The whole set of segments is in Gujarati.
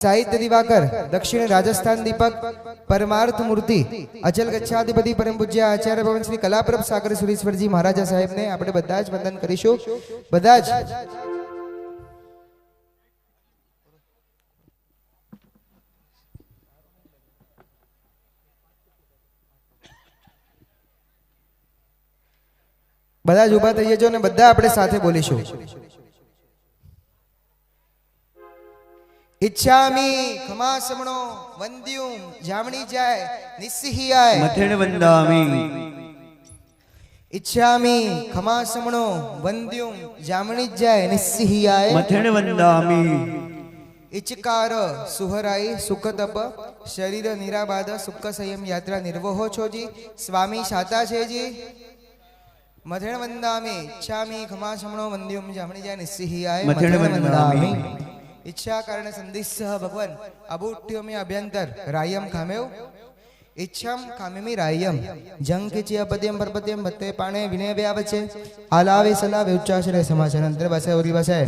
साहित्य दिवाकर, दक्षिण राजस्थान दीपक, परमार्थ मूर्ति, अचल गच्छाधिपति परम पूज्य आचार्य भवन श्री कलाप्रभ सागर सुरेश्वरजी महाराजा साहेब ने આપણે બધા જ વંદન કરીશું। બધા જ ઊભા થઈ જજો અને બધા આપણે સાથે બોલીશું। इच्छामी खमासमणो वंद्युम जामणी जाय निस्सिहियाय मथेण वंदामि। इच्छामी खमासमणो वंद्युम जामणी जाय निस्सिहियाय मथेण वंदामि। इचकार सुहराई सुख तप शरीर निराबाद सुख संयम यात्रा निर्वहो छोजी स्वामी शाता छे जी मथेण वंदामि। इच्छामी खमासमणो वंद्युम जामणी जाय निस्सिहियाय मथेण वंदामि। इच्छा कारण संदेश भगवान अबूठ्यो में अभ्यंतर रायम खामेव इच्छाम खामेमी रायम जंग किची अपद्यम परपद्यम बत्ते पाणे विनय व्यावचे आलावे सलावे उच्चाशरे समाचार अंतर बसे ओरी बसे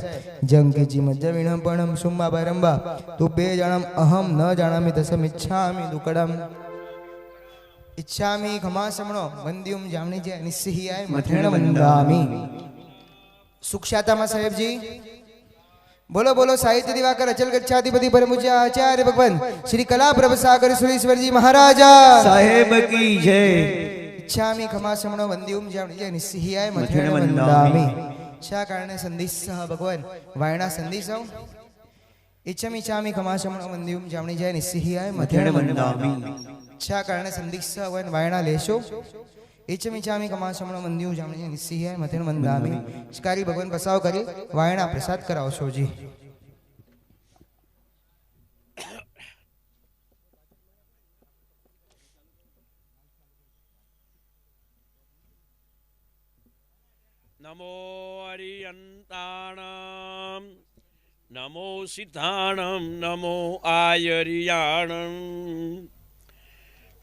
जंग किची मध्य विणम पणम सुम्मा बरंबा तू बे जणम अहम न जानामि तसम इच्छामि दुकडम। इच्छामि खमासमणो वंद्युम जामनी जे निस्सिहियाय मथेण वंदामि। सुखशाता मा साहेब जी बोलो बोलो साहित्य दिवाकर अचल गच्छाधिपति परम पूज्य आचार्य भगवान श्री कलाप्रभ सागर सुरेश्वर जी महाराजा साहेब की जय। इच्छामि खमासमणो वंद्युम जामनी जे निस्सिहियाय मथेण वंदामि। इच्छा कारणे संदेश भगवान वायना संदेश इच्छामि खमासमणो वंद्युम जामनी जे निस्सिहियाय मथेण वंदामि। इच्छा कारणे संदेश भगवान वायना लेशो इच्छामि खमासमणो वंद्युम जामनी जे निस्सिहियाय मथेण वंदामि। शिकारी भगवान बसाव करी वायना प्रसाद करावशो जी। नमो अरियंताणं नमो सिद्धाणं नमो आयरियाणं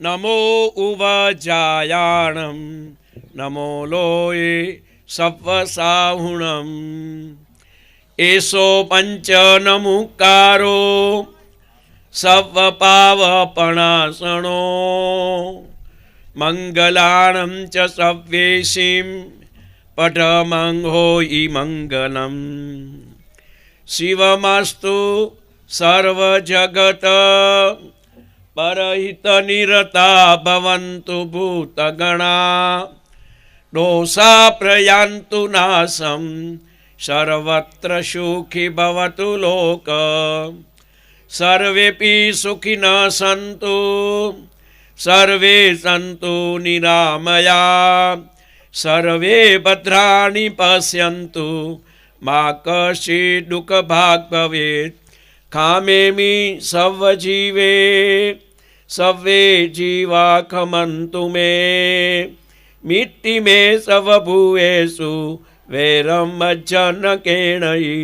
नमो उवजायाणं नमो लोये सप्वसाहुणम्। एषो पंचनमुकारो सप्वपावपणासनो मंगलाणं च सव्येशीं पठमङ्घोयि मङ्गलम्। शिवमस्तु सर्वजगत परहित निरता भवन्तु भूतगणा दोषा प्रयान्तु नाशं सर्वत्र सुखी भवतु लोक सर्वेपि सुखिनः सन्तु सर्वे सन्तु निरामया सर्वे भद्राणि पश्यन्तु मा कश्चित् दुःखभाग् भवेत्। खामेमि सव्जीवे सव्वे जीवा खमन्तु मे मिट्टि मे सवभूवेषु वैरं मज्जनकेणयि।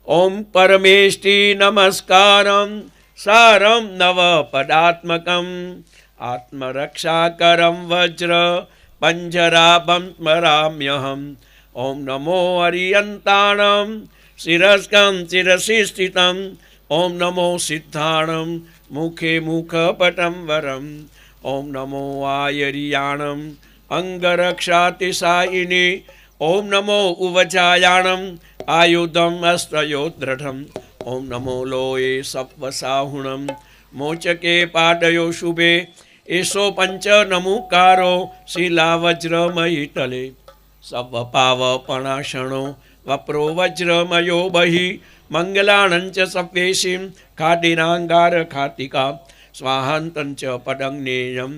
ओम परमेष्टि नमस्कारं सारं नवपदात्मकं आत्मरक्षाकरं वज्र पंजराभं स्मराम्यहम्। ओम नमो अरियंताणं शिरस्कं शिरसि स्थितं ओम नमो सिद्धाणं मुखे मुखपटं वरम्। ओम नमो आयरियाणं अंगरक्षातिशायिनी ओम नमो उवजायाणं आयुधम् हस्तयोर्दृढम्। ओम नमो लोये सप्वसाहुणं मोचके पादयो शुभे एषो पंचनमुकारो शिलावज्रमयि तले सप्वपावपणाशनो वप्रो वज्रमयो बहि मंगलाणं च सव्येशीं खादिनाङ्गारखातिका स्वाहान्तं च पदग्नेयं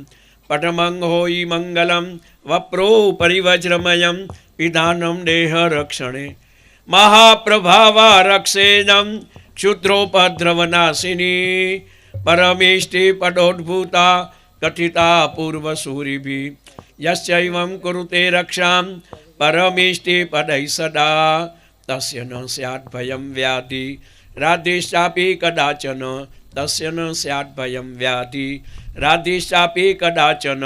पटमङ्घोयि मङ्गलं वप्रो परिवज्रमयं पिधानं देहरक्षणे महाप्रभावा रक्षेणं क्षुद्रोपद्रवनाशिनी परमेष्टि पदोद्भूता कथिता पूर्वसूरिभिः। यस्यैवं कुरुते रक्षां परमेष्टि पदैः सदा तस्य न स्यात् भयं व्याधि राधेशापि कदाचन तस्य न स्यात् भयं व्याधि राधेशापि कदाचन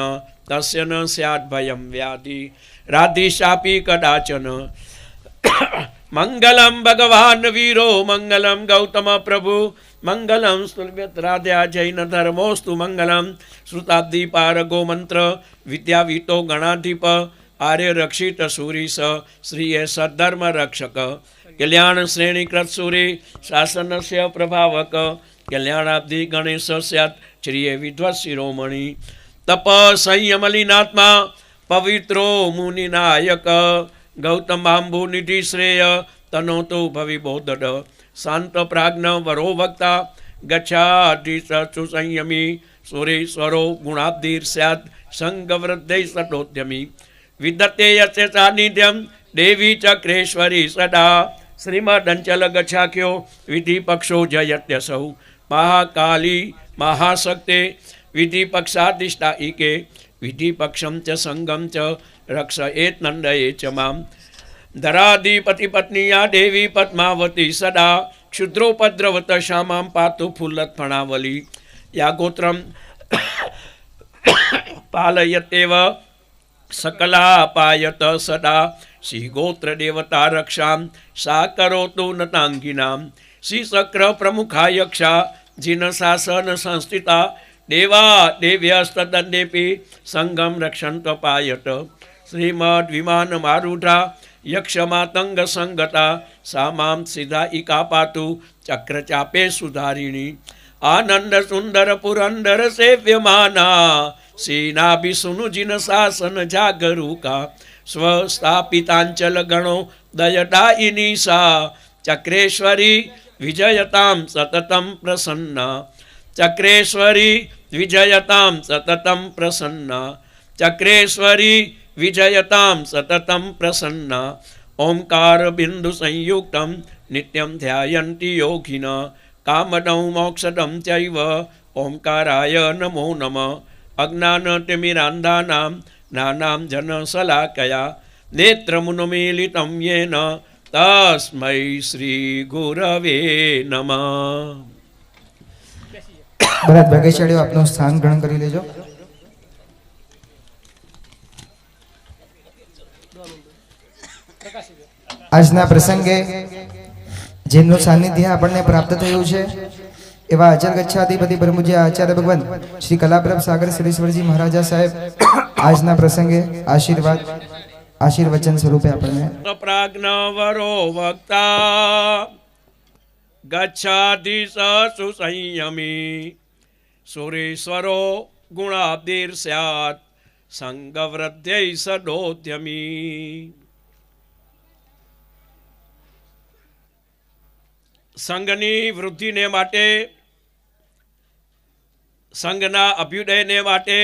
तस्य न स्यात् भयं व्याधि राधेशापि कदाचन। मंगलम भगवान वीरो मंगलम गौतम प्रभु મંગલમ સ્તુલ્યત રાધ્યા જૈન ધર્મોસ્તુ મંગલમ શ્રુતાબ્દી પારગો મંત્ર વિદ્યાવીતો ગણાધિપ આર્ય રક્ષિત સુરીસ શ્રીએ સદ્ધર્મ રક્ષક કલ્યાણ શ્રેણીકૃત સુરી શાસનસ્ય પ્રભાવક કલ્યાણાબ્ધિ ગણેશ સ્યાત શ્રીએ વિદ્વત શિરોમણી તપ સંયમલિનાત્મા પવિત્રો મુનિનાયક ગૌતમાંબુ નિધિ શ્રેય તનોતુ ભવિ બોધડ શાંત પ્રાજ્ઞ વરો વક્તા ગચ્છાધિ સંયમી સુરેશ્વરો ગુણાબ્ધિર સ્યાત સંગવૃદ્ધૈ સદોદ્યમી વિદતે યસ્ય સાનિધ્યમ દેવી ચક્રેશ્વરી સદા શ્રીમદંચલ ગચ્છાખ્યો વિધિ પક્ષો જયત્યસૌ મહાકાલી મહાશક્તે વિધિ પક્ષાધિષ્ઠા ઈકે વિધિ પક્ષમ ચ સંગમ ચ રક્ષ એત નંદયે ચ મામ ધરાધિપતિ પત્નીયા દેવી પદ્માવતી સદા ક્ષુદ્રોપદ્રવત શ્યામામ પાતુ ફુલ્લત ફણાવલી યા ગોત્રમ પાલયતેવ સકલાપાયત સદા શ્રી ગોત્ર દેવતા રક્ષામ સા કરોતુ નતાંગિનામ શ્રી શક્ર પ્રમુખાયક્ષા જીન શાસન સંસ્થિતા દેવા દેવ્યસ્તદંડેપી સંગમ રક્ષંત પાયત શ્રીમદ વિમાન મારૂઢા યક્ષમાતંગ સંગતા સા મામ સિદ્ધા ઇકા પાતુ ચક્ર ચાપે સુધારિણી આનંદ સુંદર પુરંદર સેવ્યમાના સેનાભિસુનુ જીન શાસન જાગરૂકા સ્વસ્થાપિતાંચલ ગણો દયદાયિની સા ચક્રેશ્વરી વિજયતામ સતતમ પ્રસન્ના ચક્રેશ્વરી વિજયતામ સતતમ પ્રસન્ના ચક્રેશ્વરી વિજયતામ સતતમ પ્રસન્ના ઓમકાર બિંદુ સંયુક્તમ નિત્યમ ધ્યાયંતિ યોગિના કામદં મોક્ષદં ચૈવ ઓમકારાય નમો નમઃ અજ્ઞાનતિમિરાંધાનાં જ્ઞાનાં જનશલાકયા નેત્રમુન્મીલિतं યેન તસ્મૈ શ્રી ગુરવે નમઃ. ભરત ભાગ્યશાળીઓ આપનું સ્થાન ગ્રહણ કરી લેજો. આજના પ્રસંગે જેમનું સાનિધ્ય આપણને પ્રાપ્ત થયું છે એવા અચલ ગચ્છાધિપતિ બ્રહ્મજ્ય આચાર્ય ભગવાન શ્રી કલાપ્રભ સાગર શ્રીશ્વરજી મહારાજા સાહેબ આજના પ્રસંગે આશીર્વચન સ્વરૂપે આપણને પ્રાજ્ઞ વરો વક્તા ગચ્છાધિ સુસંયમી સુરેશ્વરો ગુણાબ્ધિર સ્યાત સંગવૃદ્ધૈ સદોદ્યમી. સંઘની વૃદ્ધિને માટે સંઘના અભ્યુદયને માટે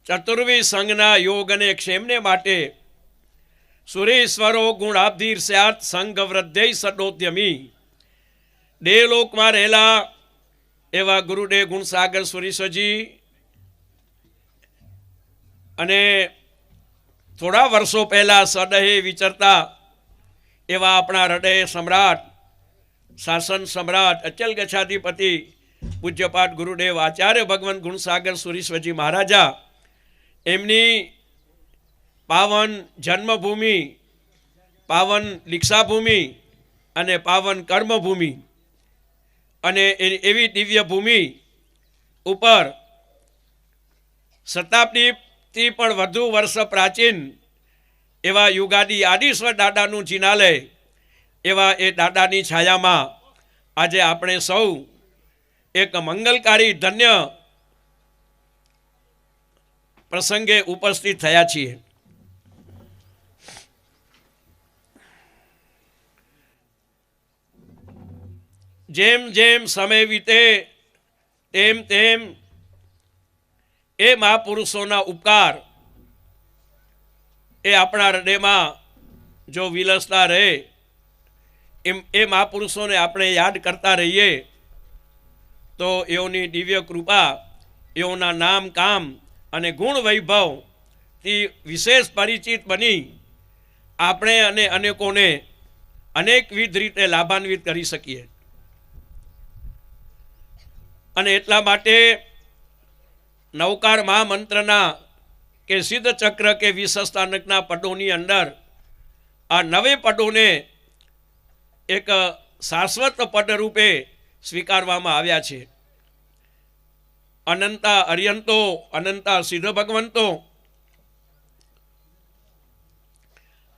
ચતુર્વી સંઘના યોગ અને ક્ષેમને માટે સુરેશ્વરો ગુણાબ્ધિર સ્યાત સંઘ વૃદ્ધૈ સદોદ્યમી. દેવલોકમાં રહેલા એવા ગુરુદેવ ગુણસાગર સુરેશ્વરજી અને થોડા વર્ષો પહેલા સદહે વિચરતા એવા આપણા હૃદય સમ્રાટ શાસન સમ્રાટ અચલ ગચ્છાધિપતિ પૂજ્યપાઠ ગુરુદેવ આચાર્ય ભગવાન ગુણસાગર સુરેશ્વરજી મહારાજા એમની પાવન જન્મભૂમિ, પાવન દીક્ષાભૂમિ અને પાવન કર્મભૂમિ અને એવી દિવ્ય ભૂમિ ઉપર શતાબ્દીથી પણ વધુ વર્ષ પ્રાચીન એવા યુગાદી આદિશ્વર દાદાનું જિનાલય એવા એ દાદાની છાયામાં આજે આપણે સૌ એક મંગલકારી ધન્ય પ્રસંગે ઉપસ્થિત થયા છીએ. જેમ જેમ સમય વીતે તેમ તેમ એ મહાપુરુષોના ઉપકાર એ આપણા હૃદયમાં જો વિલસતા રહે એ મહાપુરુષોને આપણે યાદ કરતા રહીએ તો એઓની દિવ્ય કૃપા, એઓના નામ કામ અને ગુણ વૈભવથી વિશેષ પરિચિત બની આપણે અને અનેકોને અનેકવિધ રીતે લાભાન્વિત કરી શકીએ. અને એટલા માટે નવકાર મહામંત્રના કે સિદ્ધ ચક્ર કે વિશસ્થાનકના પદોની અંદર આ નવે પદોને એક શાશ્વત પદ રૂપે સ્વીકારવામાં આવ્યા છે. અનંતા અર્યંતો, અનંતા સિદ્ધ ભગવંતો,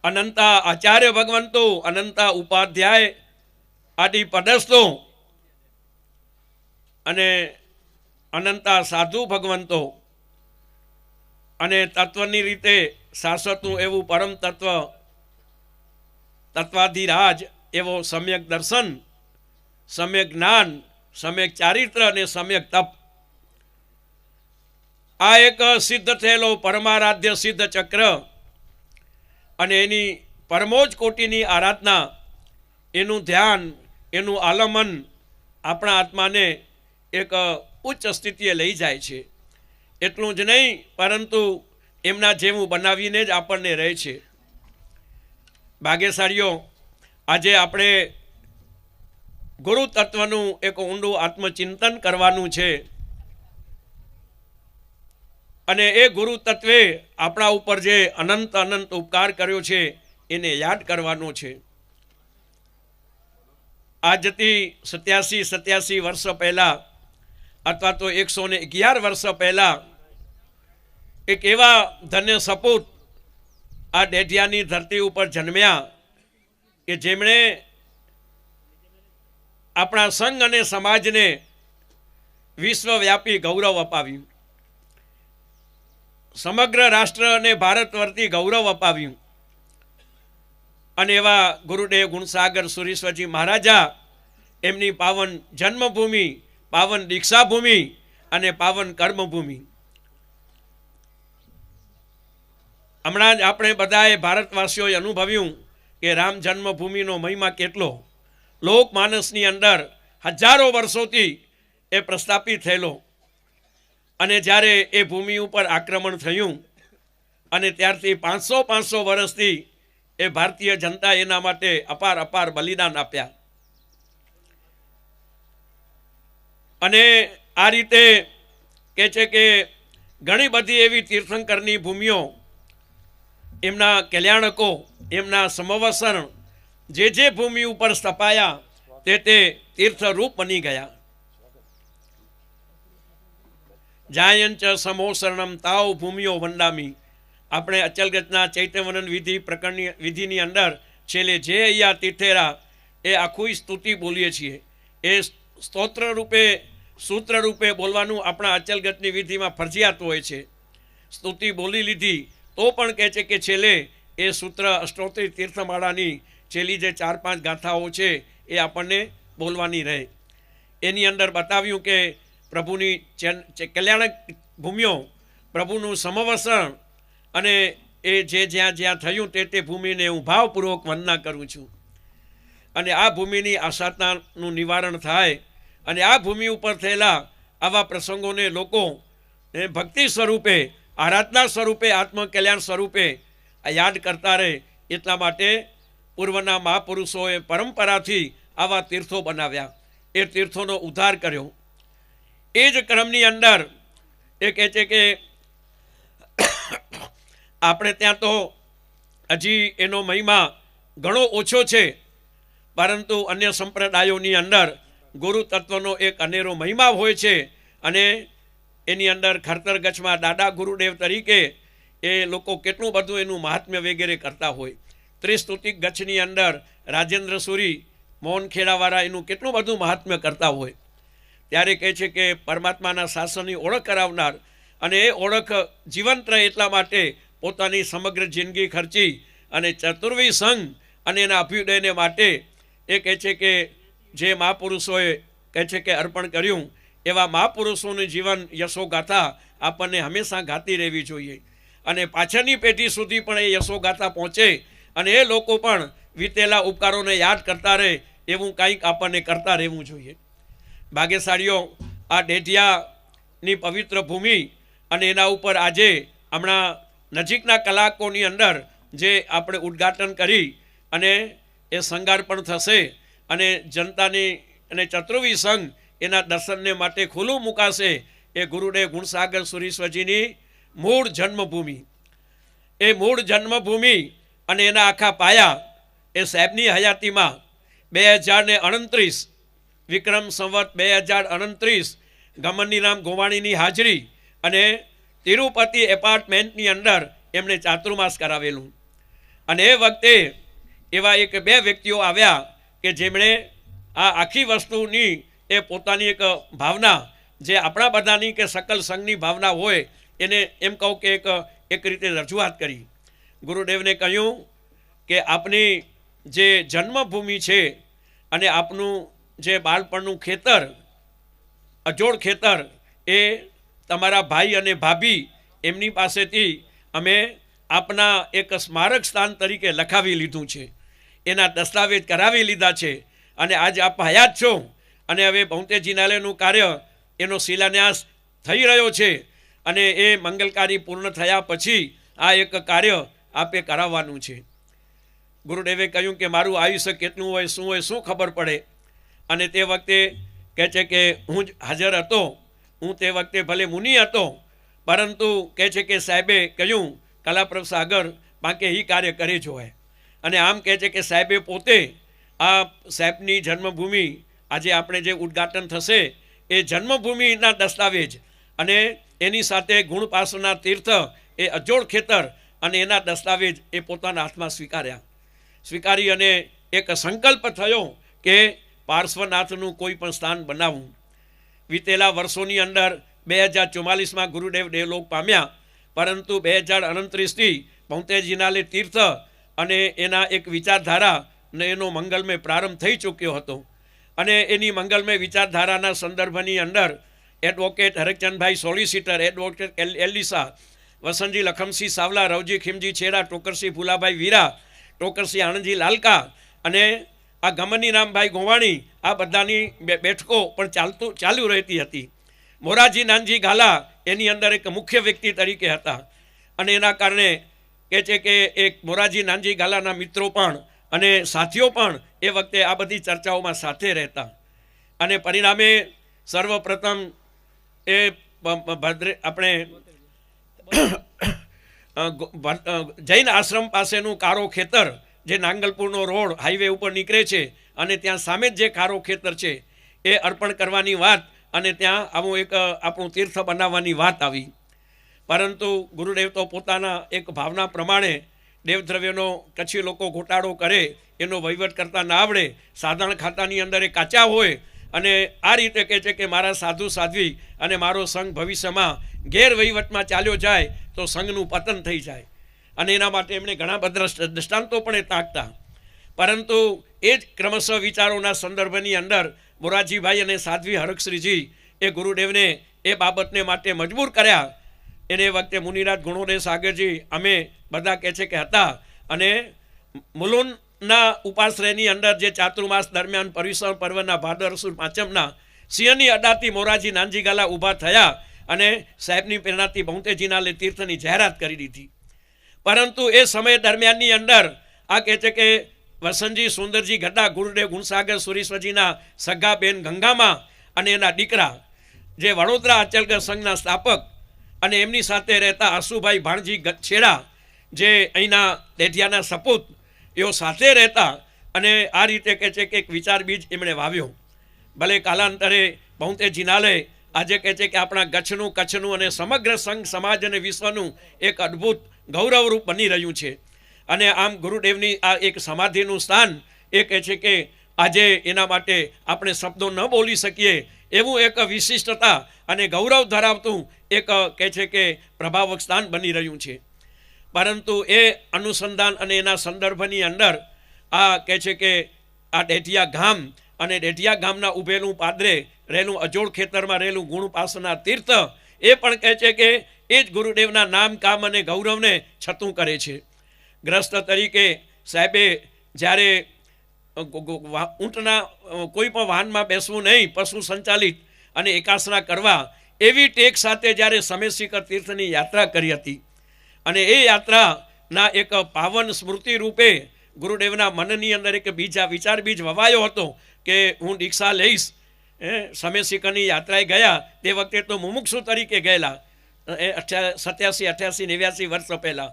અનંતા આચાર્ય ભગવંતો, અનંતા ઉપાધ્યાય આદિ પદસ્થો અને અનંતા સાધુ ભગવંતો અને તત્વની રીતે શાશ્વતનું એવું પરમ તત્વ, તત્વાધિરાજ એવો સમ્યક દર્શન, સમ્યક જ્ઞાન, સમ્યક ચારિત્ર અને સમ્યક તપ, આ એક સિદ્ધ થયેલો પરમારાધ્ય સિદ્ધ ચક્ર અને એની પરમોજ કોટીની આરાધના, એનું ધ્યાન, એનું આલમન આપણા આત્માને એક ઉચ્ચ સ્થિતિએ લઈ જાય છે. એટલું જ નહીં, પરંતુ એમના જેવું બનાવીને જ આપણને રહે છે. ભાગ્યશાળીઓ, આજે આપણે ગુરુ તત્વનું એક ઊંડું આત્મચિંતન કરવાનું છે અને એ ગુરુ તત્વે આપણા ઉપર જે અનંત અનંત ઉપકાર કર્યો છે એને યાદ કરવાનો છે. આજથી 87 વર્ષ પહેલાં અથવા તો 111 વર્ષ પહેલાં એક એવા ધન્ય સપૂત આ ડેઢિયાની ધરતી ઉપર જન્મ્યા કે જેમણે આપણા સંઘ અને સમાજને વિશ્વવ્યાપી ગૌરવ અપાવ્યું, સમગ્ર રાષ્ટ્ર અને ભારત વતી ગૌરવ અપાવ્યું. અને એવા ગુરુદેવ ગુણસાગર સુરીશ્વરજી મહારાજા, એમની પાવન જન્મભૂમિ, પાવન દીક્ષાભૂમિ અને પાવન કર્મભૂમિ. હમણાં જ આપણે બધાએ ભારતવાસીઓએ અનુભવ્યું કે રામ જન્મભૂમિનો મહિમા કેટલો લોકમાનસની અંદર હજારો વર્ષોથી એ પ્રસ્થાપિત થયેલો. અને જ્યારે એ ભૂમિ ઉપર આક્રમણ થયું અને ત્યારથી 500 વર્ષથી એ ભારતીય જનતા એના માટે અપાર અપાર બલિદાન આપ્યા. અને આ રીતે કહે છે કે ઘણી બધી એવી તીર્થંકરની ભૂમિઓ, એમના કલ્યાણકો, એમના સમવસરણ જે ભૂમિ ઉપર સ્થપાયા તે તીર્થરૂપ બની ગયા. જાયંચ સમોસરણમ તાવ ભૂમિઓ વંદામી. આપણે અચલગતના ચૈત્યવનન વિધિની અંદર છેલ્લે જે અહીંયા તીર્થેરા એ આખું સ્તુતિ બોલીએ છીએ. એ સ્તોત્ર રૂપે, સૂત્ર રૂપે બોલવાનું આપણા અચલગતની વિધિમાં ફરજિયાત હોય છે. સ્તુતિ બોલી લીધી તો પણ કહે છે કે છેલ્લે એ સૂત્ર અષ્ટોત્તરી તીર્થમાળાની છેલ્લી જે 4-5 ગાથાઓ છે એ આપણને બોલવાની રહે. એની અંદર બતાવ્યું કે પ્રભુની કલ્યાણક ભૂમિઓ, પ્રભુનું સમવસરણ અને એ જે જ્યાં જ્યાં થયું તે ભૂમિને હું ભાવપૂર્વક વંદના કરું છું. અને આ ભૂમિની આશાતાનું નિવારણ થાય અને આ ભૂમિ ઉપર થયેલા આવા પ્રસંગોને લોકો ભક્તિ સ્વરૂપે, આરાધના સ્વરૂપે, આત્મકલ્યાણ સ્વરૂપે આ યાદ કરતા રહે. એટલા માટે પૂર્વના મહાપુરુષોએ પરંપરાથી આવા તીર્થો બનાવ્યા, એ તીર્થોનો ઉદ્ધાર કર્યો. એ જ ક્રમની અંદર એ કહે છે કે આપણે ત્યાં તો હજી એનો મહિમા ઘણો ઓછો છે, પરંતુ અન્ય સંપ્રદાયોની અંદર ગુરુ તત્વનો એક અનેરો મહિમા હોય છે. અને એની અંદર ખરતર ગચ્છમાં દાદા ગુરુદેવ તરીકે એ લોકો કેટલું બધું એનું મહાત્મ્ય વગેરે કરતા હોય. ત્રિસ્તુતિક ગચ્છની અંદર રાજેન્દ્ર સુરી મોહનખેડાવાળા એનું કેટલું બધું મહાત્મ્ય કરતા હોય. ત્યારે કહે છે કે પરમાત્માના શાસનની ઓળખ કરાવનાર, અને એ ઓળખ જીવંત રહે એટલા માટે પોતાની સમગ્ર જિંદગી ખર્ચી અને ચતુર્વી સંઘ અને એના અભ્યુદયને માટે એ કહે છે કે જે મહાપુરુષોએ કહે છે કે અર્પણ કર્યું, એવા મહાપુરુષોનું જીવન યશોગાથા આપણને હંમેશા ગાતી રહેવી જોઈએ. અને પાછળની પેઢી સુધી પણ એ યશોગાથા પહોંચે અને એ લોકો પણ વીતેલા ઉપકારોને યાદ કરતા રહે એવું કંઈક આપણને કરતા રહેવું જોઈએ. ભાગ્યશાળીઓ, આ ડેઢિયાની પવિત્ર ભૂમિ અને એના ઉપર આજે હમણાં નજીકના કલાકોની અંદર જે આપણે ઉદ્ઘાટન કરી અને એ શણગાર પણ થશે અને જનતાની અને ચતુર્વી સંઘ એના દર્શનને માટે ખુલ્લું મુકાશે. એ ગુરુદેવ ગુણસાગર સુરીશ્વરજીની મૂળ જન્મભૂમિ, એ મૂળ જન્મભૂમિ અને એના આખા પાયા એ સાહેબની હયાતીમાં 2029 વિક્રમ સંવત 2029 ગમનીરામ ગોવાણીની હાજરી અને તિરુપતિ એપાર્ટમેન્ટની અંદર એમણે ચાતુર્માસ કરાવેલું. અને એ વખતે એવા એક બે વ્યક્તિઓ આવ્યા કે જેમણે આ આખી વસ્તુની એ પોતાની એક ભાવના જે આપણા બધાની કે સકલ સંઘની ભાવના હોય એને એમ કહું કે એક રીતે રજૂઆત કરી. ગુરુદેવને કહ્યું કે આપની જે જન્મભૂમિ છે અને આપનું જે બાળપણનું ખેતર અજોડ ખેતર એ તમારા ભાઈ અને ભાભી એમની પાસેથી અમે આપના એક સ્મારક સ્થાન તરીકે લખાવી લીધું છે, એના દસ્તાવેજ કરાવી લીધા છે અને આજ આપ હયાત છો અને હવે ભૌતે જિનાલયનું કાર્ય એનો શિલાન્યાસ થઈ રહ્યો છે અને એ મંગલકારી પૂર્ણ થયા પછી આ એક કાર્ય આપે કરાવવાનું છે. ગુરુદેવે કહ્યું કે મારું આયુષ્ય કેટલું હોય શું ખબર પડે. અને તે વખતે કહે છે કે હું જ હાજર હતો, હું તે વખતે ભલે મુનિ હતો પરંતુ કહે છે કે સાહેબે કહ્યું કલાપ્રભ સાગર બાકે એ કાર્ય કરે જો હોય. અને આમ કહે છે કે સાહેબે પોતે આ સાહેબની જન્મભૂમિ આજે આપણે જે ઉદ્ઘાટન થશે એ જન્મભૂમિના દસ્તાવેજ અને એની સાથે ગુણપાસના તીર્થ એ અજોડ ખેતર અને એના દસ્તાવેજ એ પોતાના હાથમાં સ્વીકારી અને એક સંકલ્પ થયો કે પાર્શ્વનાથનું કોઈ પણ સ્થાન બનાવવું. વીતેલા વર્ષોની અંદર 2044માં ગુરુદેવ દેવલોક પામ્યા, પરંતુ 2029થી ભૌતે જિનાલય તીર્થ અને એના એક વિચારધારા ને એનો મંગલમય પ્રારંભ થઈ ચૂક્યો હતો. અને એની મંગલમય વિચારધારાના સંદર્ભની અંદર advocate Harakchandbhai solicitor, advocate Elisa, Vasantji Lakhamsinh Savla, Ravji Khimji Chheda, Tokarsinh Fulabhai વીરા, ટોકરસિંહ આણંદજી લાલકા અને આ ગમનીરામભાઈ ગોવાણી આ બધાની બેઠકો પણ ચાલુ રહેતી હતી. મોરારજી નાનજી ગાલા એની અંદર એક મુખ્ય વ્યક્તિ તરીકે હતા અને એના કારણે કહે છે કે એક મોરારજી નાનજી ગાલાના મિત્રો પણ અને સાથીઓ પણ એ વખતે આ બધી ચર્ચાઓમાં સાથે રહેતા. અને પરિણામે સર્વપ્રથમ એ આપણે જૈન આશ્રમ પાસેનું કારો ખેતર જે નાંગલપુરનો રોડ હાઈવે ઉપર નીકળે છે અને ત્યાં સામે જ જે કારો ખેતર છે એ અર્પણ કરવાની વાત અને ત્યાં આવું એક આપણું તીર્થ બનાવવાની વાત આવી. પરંતુ ગુરુદેવ તો પોતાના એક ભાવના પ્રમાણે દેવદ્રવ્યનો કચ્છી લોકો ઘોટાળો કરે એનો વહીવટ કરતા ના આવડે, સાધારણ ખાતાની અંદર એ કાચા હોય અને આ રીતે કહે છે કે મારા સાધુ સાધ્વી અને મારો સંઘ ભવિષ્યમાં ગેરવહીવટમાં ચાલ્યો જાય તો સંઘનું પતન થઈ જાય. અને એના માટે એમણે ઘણા બધા દૃષ્ટાંતો પણ એ તાકતા. પરંતુ એ જ ક્રમશઃ વિચારોના સંદર્ભની અંદર મોરારજીભાઈ અને સાધ્વી હરકશ્રીજી એ ગુરુદેવને એ બાબતને માટે મજબૂર કર્યા. એને વખતે મુનિરાજ ગુણોદય સાગરજી અમે બધા કહે છે કે હતા અને મુલુનના ઉપાશ્રયની અંદર જે ચાતુર્માસ દરમિયાન પરિસર પર્વના ભાદર સુદ પાંચમના સિંહની અડાથી મોરારજી નાનજી ગાલા ઊભા થયા અને સાહેબની પ્રેરણાથી ભૌતે જિનાલય તીર્થની જાહેરાત કરી દીધી. પરંતુ એ સમય દરમિયાનની અંદર આ કહે છે કે વસંતજી સુંદરજી ગઢા, ગુરુદેવ ગુણસાગર સુરેશ્વરજીના સગા બેન ગંગામાં અને એના દીકરા જે વડોદરા અચલગઢ સંઘના સ્થાપક અને એમની સાથે રહેતા આસુભાઈ ભાણજી છેડા જે અહીંના દેઢિયાના સપૂત એઓ સાથે રહેતા અને આ રીતે કહે છે કે એક વિચાર બીજ એમણે વાવ્યો. ભલે કાલાંતરે ભૌતે જિનાલય આજે કહે છે કે આપણા કચ્છનું અને સમગ્ર સંઘ સમાજ અને વિશ્વનું એક અદ્ભુત ગૌરવરૂપ બની રહ્યું છે. અને આમ ગુરુદેવની આ એક સમાધિનું સ્થાન એ કહે છે કે આજે એના માટે આપણે શબ્દો ન બોલી શકીએ એવું એક વિશિષ્ટતા અને ગૌરવ ધરાવતું એક કહે છે કે પ્રભાવક સ્થાન બની રહ્યું છે. પરંતુ એ અનુસંધાન અને એના સંદર્ભની અંદર આ કહે છે કે આ ડેઢિયા ગામ અને ડેઢિયા ગામના ઉભેલું પાદરે રહેલું અજોડ ખેતરમાં રહેલું ગુણપાસના તીર્થ એ પણ કહે છે કે એ જ ગુરુદેવના નામ કામ અને ગૌરવને છતું કરે છે. ગ્રસ્ત તરીકે સાહેબે જ્યારે ઊંટના કોઈ પણ વાહનમાં બેસવું નહીં, પશુ સંચાલિત અને એકાસના કરવા એવી ટેક સાથે જ્યારે સમેશિખર તીર્થની યાત્રા કરી હતી અને એ યાત્રાના એક પાવન સ્મૃતિ રૂપે ગુરુદેવના મનની અંદર એક વિચાર બીજ વવાયો હતો કે હું દીક્ષા લઈશ. સમેશિખરની યાત્રાએ ગયા તે વખતે તો મુમુક્ષુ તરીકે ગયેલા 87, 88, 89 વર્ષ પહેલાં.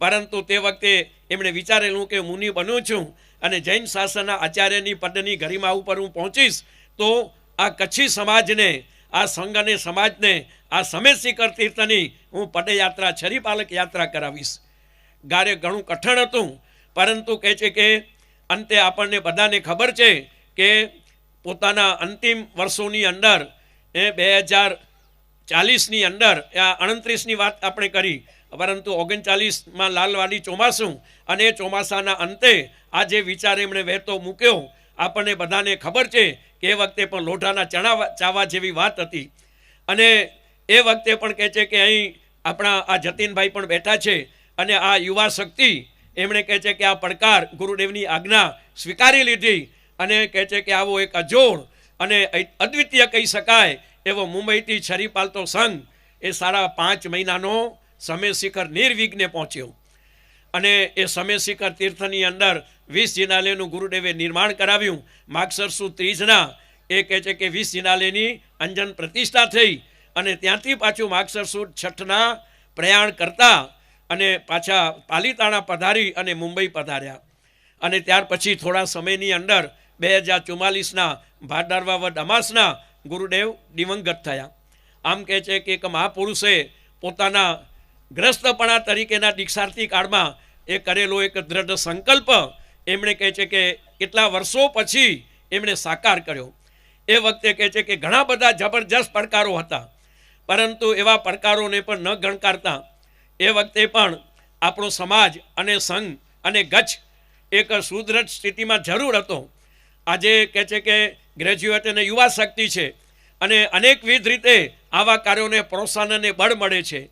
પરંતુ તે વખતે એમણે વિચારેલું કે મુનિ બન્યો છું અને જૈન શાસનના આચાર્યની પદની ગરિમા ઉપર હું પહોંચીશ તો આ કચ્છી સમાજને, આ સંઘ અને સમાજને આ સમેત શિખર તીર્થની હું પદયાત્રા, છરીપાલક યાત્રા કરાવીશ. ગારે ઘણું કઠણ હતું, પરંતુ કહે છે કે અંતે આપણને બધાને ખબર છે કે પોતાના અંતિમ વર્ષોની અંદર 2040ની અંદર, આ 29ની વાત આપણે કરી, પરંતુ 39માં લાલવાડી ચોમાસું, અને એ ચોમાસાના અંતે આ જે વિચાર એમણે વહેતો મૂક્યો, આપણને બધાને ખબર છે કે એ વખતે પણ લોઢાના ચણા ચાવા જેવી વાત હતી. અને એ વખતે પણ કહે છે કે અહીં આપણા આ જતીનભાઈ પણ બેઠા છે, અને આ યુવા શક્તિ એમણે કહે છે કે આ પડકાર ગુરુદેવની આજ્ઞા સ્વીકારી લીધી, અને કહે છે કે આવો એક અજોડ અને અદ્વિતીય કહી શકાય એવો મુંબઈથી છરીપાલતો સંઘ એ 5.5 મહિનાનો સમેત શિખર નિર્વિઘ્ને પહોંચ્યો. અને એ સમેત શિખર તીર્થની અંદર 20 જિનાલયનું ગુરુદેવે નિર્માણ કરાવ્યું. માગસર સુદ ત્રીજના એ કહે છે કે 20 જિનાલયની અંજન પ્રતિષ્ઠા થઈ, અને ત્યાંથી પાછું માગસર સુદ 6ના પ્રયાણ કરતા અને પાછા પાલીતાણા પધારી અને મુંબઈ પધાર્યા. અને ત્યાર પછી થોડા સમયની અંદર 2044ના ભાદરવા વદ અમાસના ગુરુદેવ દિવંગત થયા. આમ કહે છે કે એક મહાપુરુષે પોતાના ગ્રસ્તપણા તરીકેના દીક્ષાર્થી કાળમાં એ કરેલો એક દ્રઢ સંકલ્પ એમણે કહે છે કે કેટલા વર્ષો પછી એમણે સાકાર કર્યો. એ વખતે કહે છે કે ઘણા બધા જબરજસ્ત પડકારો હતા, પરંતુ એવા પડકારોને પણ ન ગણકારતા એ વખતે પણ આપણો સમાજ અને સંઘ અને ગચ્છ એક સુદૃઢ સ્થિતિમાં જરૂર હતો. આજે કહે છે કે ગ્રેજ્યુએટ અને યુવા શક્તિ છે, અને અનેકવિધ રીતે આવા કાર્યોને પ્રોત્સાહન અને બળ મળે છે.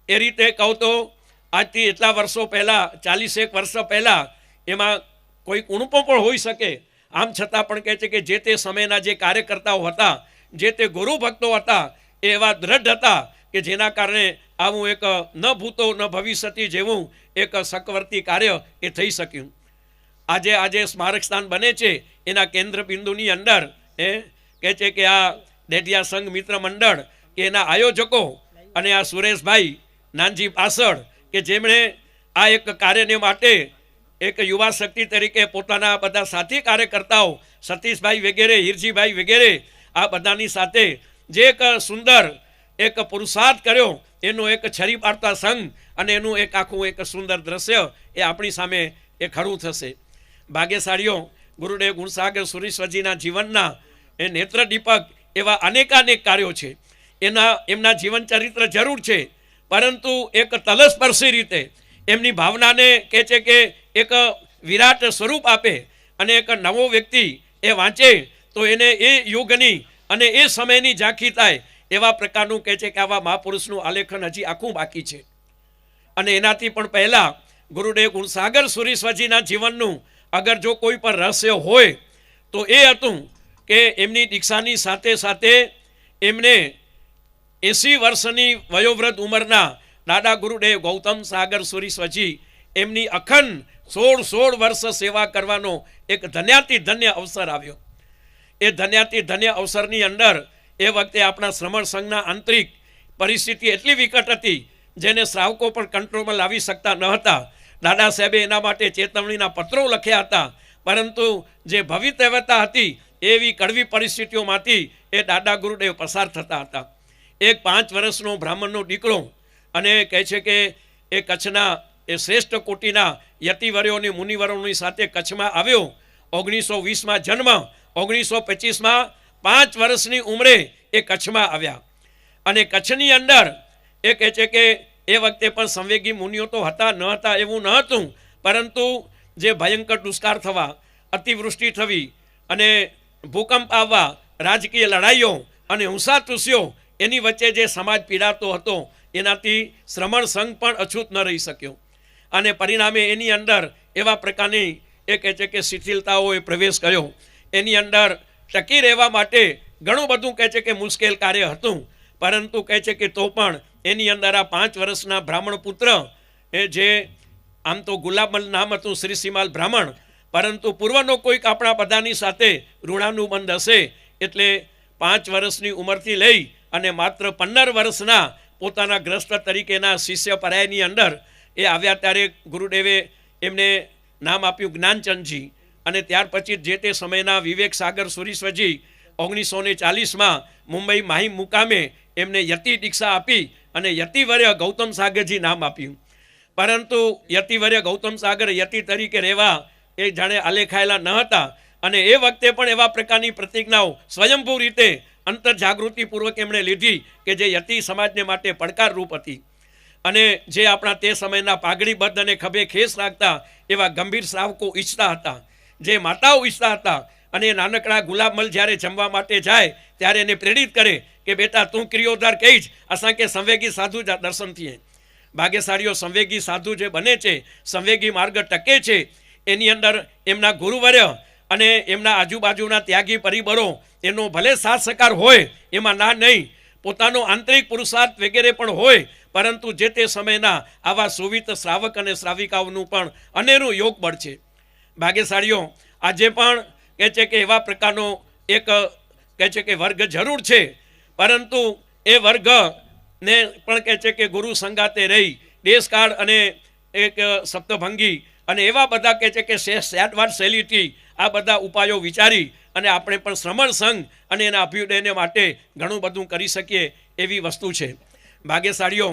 એ રીતે કહું તો આજથી એટલા વર્ષો પહેલાં, 41 વર્ષો પહેલાં એમાં કોઈ કુણપો પણ હોઈ શકે. આમ છતાં પણ કહે છે કે જે તે સમયના જે કાર્યકર્તાઓ હતા, જે તે ગુરુ ભક્તો હતા, એ એવા દ્રઢ હતા કે જેના કારણે આવું એક ન ભૂતો ન ભવિષ્યથી જેવું એક સકવર્તી કાર્ય એ થઈ શક્યું. આજે સ્મારક સ્થાન બને છે એના કેન્દ્ર બિંદુની અંદર એ કહે છે કે આ ડેડિયા સંઘ મિત્ર મંડળ કે એના આયોજકો અને આ સુરેશભાઈ નાનજી પાસળ કે જેમણે આ એક કાર્યને માટે એક યુવા શક્તિ તરીકે પોતાના બધા સાથી કાર્યકર્તાઓ સતીશભાઈ વગેરે, હીરજીભાઈ વગેરે આ બધાની સાથે જે એક સુંદર એક પુરુષાર્થ કર્યો, એનો એક છરી પાડતા સંઘ અને એનું એક આખું એક સુંદર દ્રશ્ય એ આપણી સામે એ ખરું થશે. ભાગ્યશાળીઓ ગુરુદેવ ગુણસાગર સુરીશ્વરજીના જીવનના એ નેત્ર દીપક એવા અનેકાનેક કાર્યો છે. એમના જીવન ચરિત્ર જરૂર છે, પરંતુ એક તલસ્પર્શી રીતે એમની ભાવનાને કહે છે કે એક વિરાટ સ્વરૂપ આપે, અને એક નવો વ્યક્તિ એ વાંચે તો એને એ યુગની અને એ સમયની ઝાંખી થાય એવા પ્રકારનું કહે છે કે આવા મહાપુરુષનું આલેખન હજી આખું બાકી છે. અને એનાથી પણ પહેલાં ગુરુદેવ ગુણસાગર સુરીશ્વરજીના જીવનનું અગર જો કોઈ પર રહસ્ય હોય તો એ હતું કે એમની દીક્ષાની સાથે સાથે એમને 80 વર્ષની વયોવૃદ્ધ ઉંમરના દાદા ગુરુદેવ ગૌતમ સાગર સુરીશ્વરજી એમની અખંડ 16 વર્ષ સેવા કરવાનો એક ધન્યાતિ ધન્ય અવસર આવ્યો. એ ધન્યાતિ ધન્ય અવસરની અંદર એ વખતે આપણા શ્રમણ સંઘના આંતરિક પરિસ્થિતિ એટલી વિકટ હતી જેને શ્રાવકો પણ કંટ્રોલમાં લાવી શકતા ન હતા. દાદા સાહેબે એના માટે ચેતવણીના પત્રો લખ્યા હતા, પરંતુ જે ભવિતવ્યતા હતી એવી કડવી પરિસ્થિતિઓમાંથી એ દાદા ગુરુદેવ પસાર થતા હતા. એક 5 વર્ષનો બ્રાહ્મણનો દીકરો, અને કહે છે કે એ કચ્છના એ શ્રેષ્ઠ કોટીના યતિવર્યોની મુનિવરોની સાથે કચ્છમાં આવ્યો. 1920માં જન્મ, 1925માં 5 વર્ષની ઉંમરે એ કચ્છમાં આવ્યા. અને કચ્છની અંદર એ કહે છે કે એ વખતે પણ સંવેગી મુનિઓ તો હતા ન હતા એવું ન હતું, પરંતુ જે ભયંકર દુષ્કાળ થવા, અતિવૃષ્ટિ થવી અને ભૂકંપ આવવા, રાજકીય લડાઈઓ અને હુંસાતુસીઓ, એની વચ્ચે જે સમાજ પીડાતો હતો એનાથી શ્રમણ સંઘ પણ અછૂત ન રહી શક્યો. અને પરિણામે એની અંદર એવા પ્રકારની એ કહે છે કે શિથિલતાઓએ પ્રવેશ કર્યો. એની અંદર ટકી રહેવા માટે ઘણું બધું કહે છે કે મુશ્કેલ કાર્ય હતું, પરંતુ કહે છે કે તો પણ એની અંદર આ 5 વર્ષના બ્રાહ્મણ પુત્ર એ જે આમ તો ગુલાબમલ નામ હતું શ્રી સીમાલ બ્રાહ્મણ, પરંતુ પૂર્વનો કોઈક આપણા બધાની સાથે ઋણાનુબંધ હશે, એટલે 5 વર્ષની ઉંમરથી લઈ અને માત્ર 15 વર્ષના પોતાના ગ્રસ્ત તરીકેના શિષ્ય પરાયની અંદર એ આવ્યા ત્યારે ગુરુદેવે એમને નામ આપ્યું જ્ઞાનચંદજી. અને ત્યાર પછી જે તે સમયના વિવેક સાગર સુરીશ્વરજી 1940માં મુંબઈ માહિમ મુકામે એમને યતિ દીક્ષા આપી અને યતિવર્ય ગૌતમ સાગરજી નામ આપ્યું. પરંતુ યતિવર્ય ગૌતમ સાગર યતિ તરીકે રહેવા એ જાણે આલેખાયેલા ન હતા અને એ વખતે પણ એવા પ્રકારની પ્રતિજ્ઞાઓ સ્વયંભૂ રીતે અંતરજાગૃતિપૂર્વક એમણે લીધી કે જે યતિ સમાજને માટે પડકારરૂપ હતી. અને જે આપણા તે સમયના પાઘડીબદ્ધ અને ખભે ખેસ રાખતા એવા ગંભીર શ્રાવકો ઈચ્છતા હતા, જે માતાઓ ઈચ્છતા હતા. અને નાનકડા ગુલાબમલ જ્યારે જમવા માટે જાય ત્યારે એને પ્રેરિત કરે કે બેટા તું ક્રિયોધાર કહીશ અસાંકે સંવેગી સાધુ દર્શન થઈએ. ભાગ્યશાળીઓ સંવેગી સાધુ જે બને છે, સંવેગી માર્ગ ટકે છે, એની અંદર એમના ગુરુવર્ય અને એમના આજુબાજુના ત્યાગી પરિબળો એનો ભલે સાથ સહકાર હોય, એમાં ના નહીં, પોતાનો આંતરિક પુરુષાર્થ વગેરે પણ હોય, પરંતુ જે તે સમયના આવા સુવિત શ્રાવક અને શ્રાવિકાઓનું પણ અનેરું યોગ બળ છે. ભાગ્યશાળીઓ આજે પણ કહે છે કે એવા પ્રકારનો એક કહે છે કે વર્ગ જરૂર છે, પરંતુ એ વર્ગને પણ કહે છે કે ગુરુ સંગાતે રહી દેશકાળ અને એક સપ્તભંગી અને એવા બધા કહે છે કે સ્યાટવાટ શૈલીથી આ બધા ઉપાયો વિચારી અને આપણે પણ શ્રમણ સંઘ અને એના અભ્યુદયને માટે ઘણું બધું કરી શકીએ એવી વસ્તુ છે. ભાગ્યશાળીઓ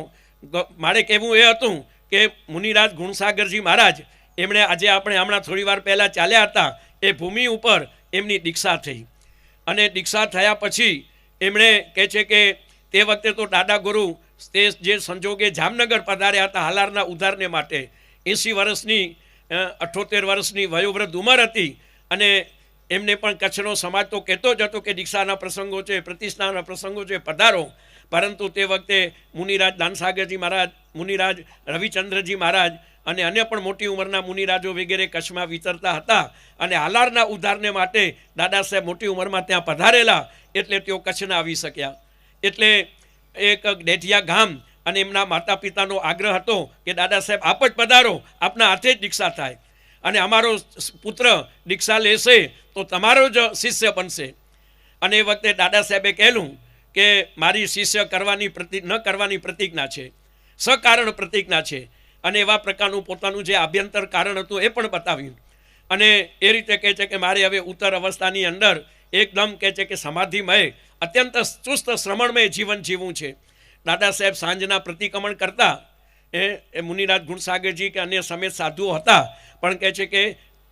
મારે કહેવું એ હતું કે મુનિરાજ ગુણસાગરજી મહારાજ એમણે આજે આપણે હમણાં થોડી વાર પહેલાં ચાલ્યા હતા એ ભૂમિ ઉપર એમની દીક્ષા થઈ. અને દીક્ષા થયા પછી એમણે કહે છે કે તે વખતે તો દાદા ગુરુ તે જે સંજોગે જામનગર પધાર્યા હતા હાલારના ઉદ્ધારને માટે. 80 વર્ષની 78 વર્ષની વયોવૃદ્ધ ઉંમર હતી અને એમને પણ કચ્છનો સમાજ તો કહેતો જ હતો કે દીક્ષાના પ્રસંગો છે, પ્રતિષ્ઠાના પ્રસંગો છે, પધારો. પરંતુ તે વખતે મુનિરાજ દાનસાગરજી મહારાજ, મુનિરાજ રવિચંદ્રજી મહારાજ અને અન્ય પણ મોટી ઉંમરના મુનિરાજો વગેરે કચ્છમાં વિચરતા હતા અને હાલારના ઉદ્ધારને માટે દાદા સાહેબ મોટી ઉંમરમાં ત્યાં પધારેલા એટલે તેઓ કચ્છ ના આવી શક્યા. એટલે એક ડેઢિયા ગામ અને એમના માતા પિતાનો આગ્રહ હતો કે દાદા સાહેબ આપ જ પધારો, આપના હાથે જ દીક્ષા થાય અને અમારો પુત્ર દીક્ષા લેશે તો તમારો જ શિષ્ય બનશે. અને એ વખતે દાદા સાહેબે કહેલું કે મારી શિષ્ય ન કરવાની પ્રતિજ્ઞા છે, સકારણ પ્રતિજ્ઞા છે. અને એવા પ્રકારનું પોતાનું જે આભ્યંતર કારણ હતું એ પણ બતાવ્યું. અને એ રીતે કહે છે કે મારે હવે ઉત્તર અવસ્થાની અંદર એકદમ કહે છે કે સમાધિમય અત્યંત ચુસ્ત શ્રમણમય જીવન જીવવું છે. દાદા સાહેબ સાંજના પ્રતિક્રમણ કરતા એ મુનિરાજ ગુણસાગરજી કે અન્ય સમેત સાધુઓ હતા, પણ કહે છે કે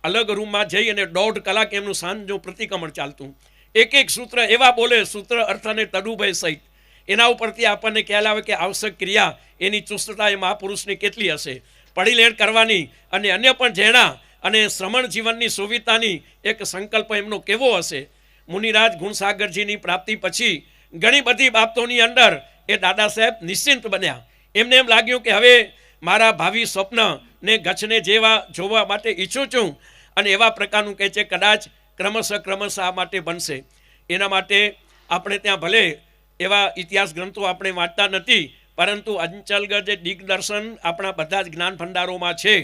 અલગ રૂમમાં જઈ અને 1.5 કલાક એમનું સાંજનું પ્રતિક્રમણ ચાલતું. એક એક સૂત્ર એવા બોલે, સૂત્ર અર્થ અને તડુભય સહિત. એના ઉપરથી આપણને ખ્યાલ આવે કે આવશ્યક ક્રિયા એની ચુસ્તતા એ મહાપુરુષની કેટલી હશે. પડીલેણ કરવાની અને અન્ય પણ જેણા અને શ્રમણ જીવનની સુવિધાની એક સંકલ્પ એમનો કેવો હશે. મુનિરાજ ગુણસાગરજીની પ્રાપ્તિ પછી ઘણી બધી બાબતોની અંદર એ દાદા સાહેબ નિશ્ચિંત બન્યા. એમને એમ લાગ્યું કે હવે મારા ભાવિ સ્વપ્નને ગચ્છને જેવા જોવા માટે ઈચ્છું છું અને એવા પ્રકારનું કહે છે કદાચ ક્રમશઃ આ માટે બનશે. એના માટે આપણે ત્યાં ભલે એવા ઇતિહાસ ગ્રંથો આપણે વાંચતા નથી, પરંતુ અંચલગઢ જે દિગ્દર્શન આપણા બધા જ જ્ઞાન ભંડારોમાં છે.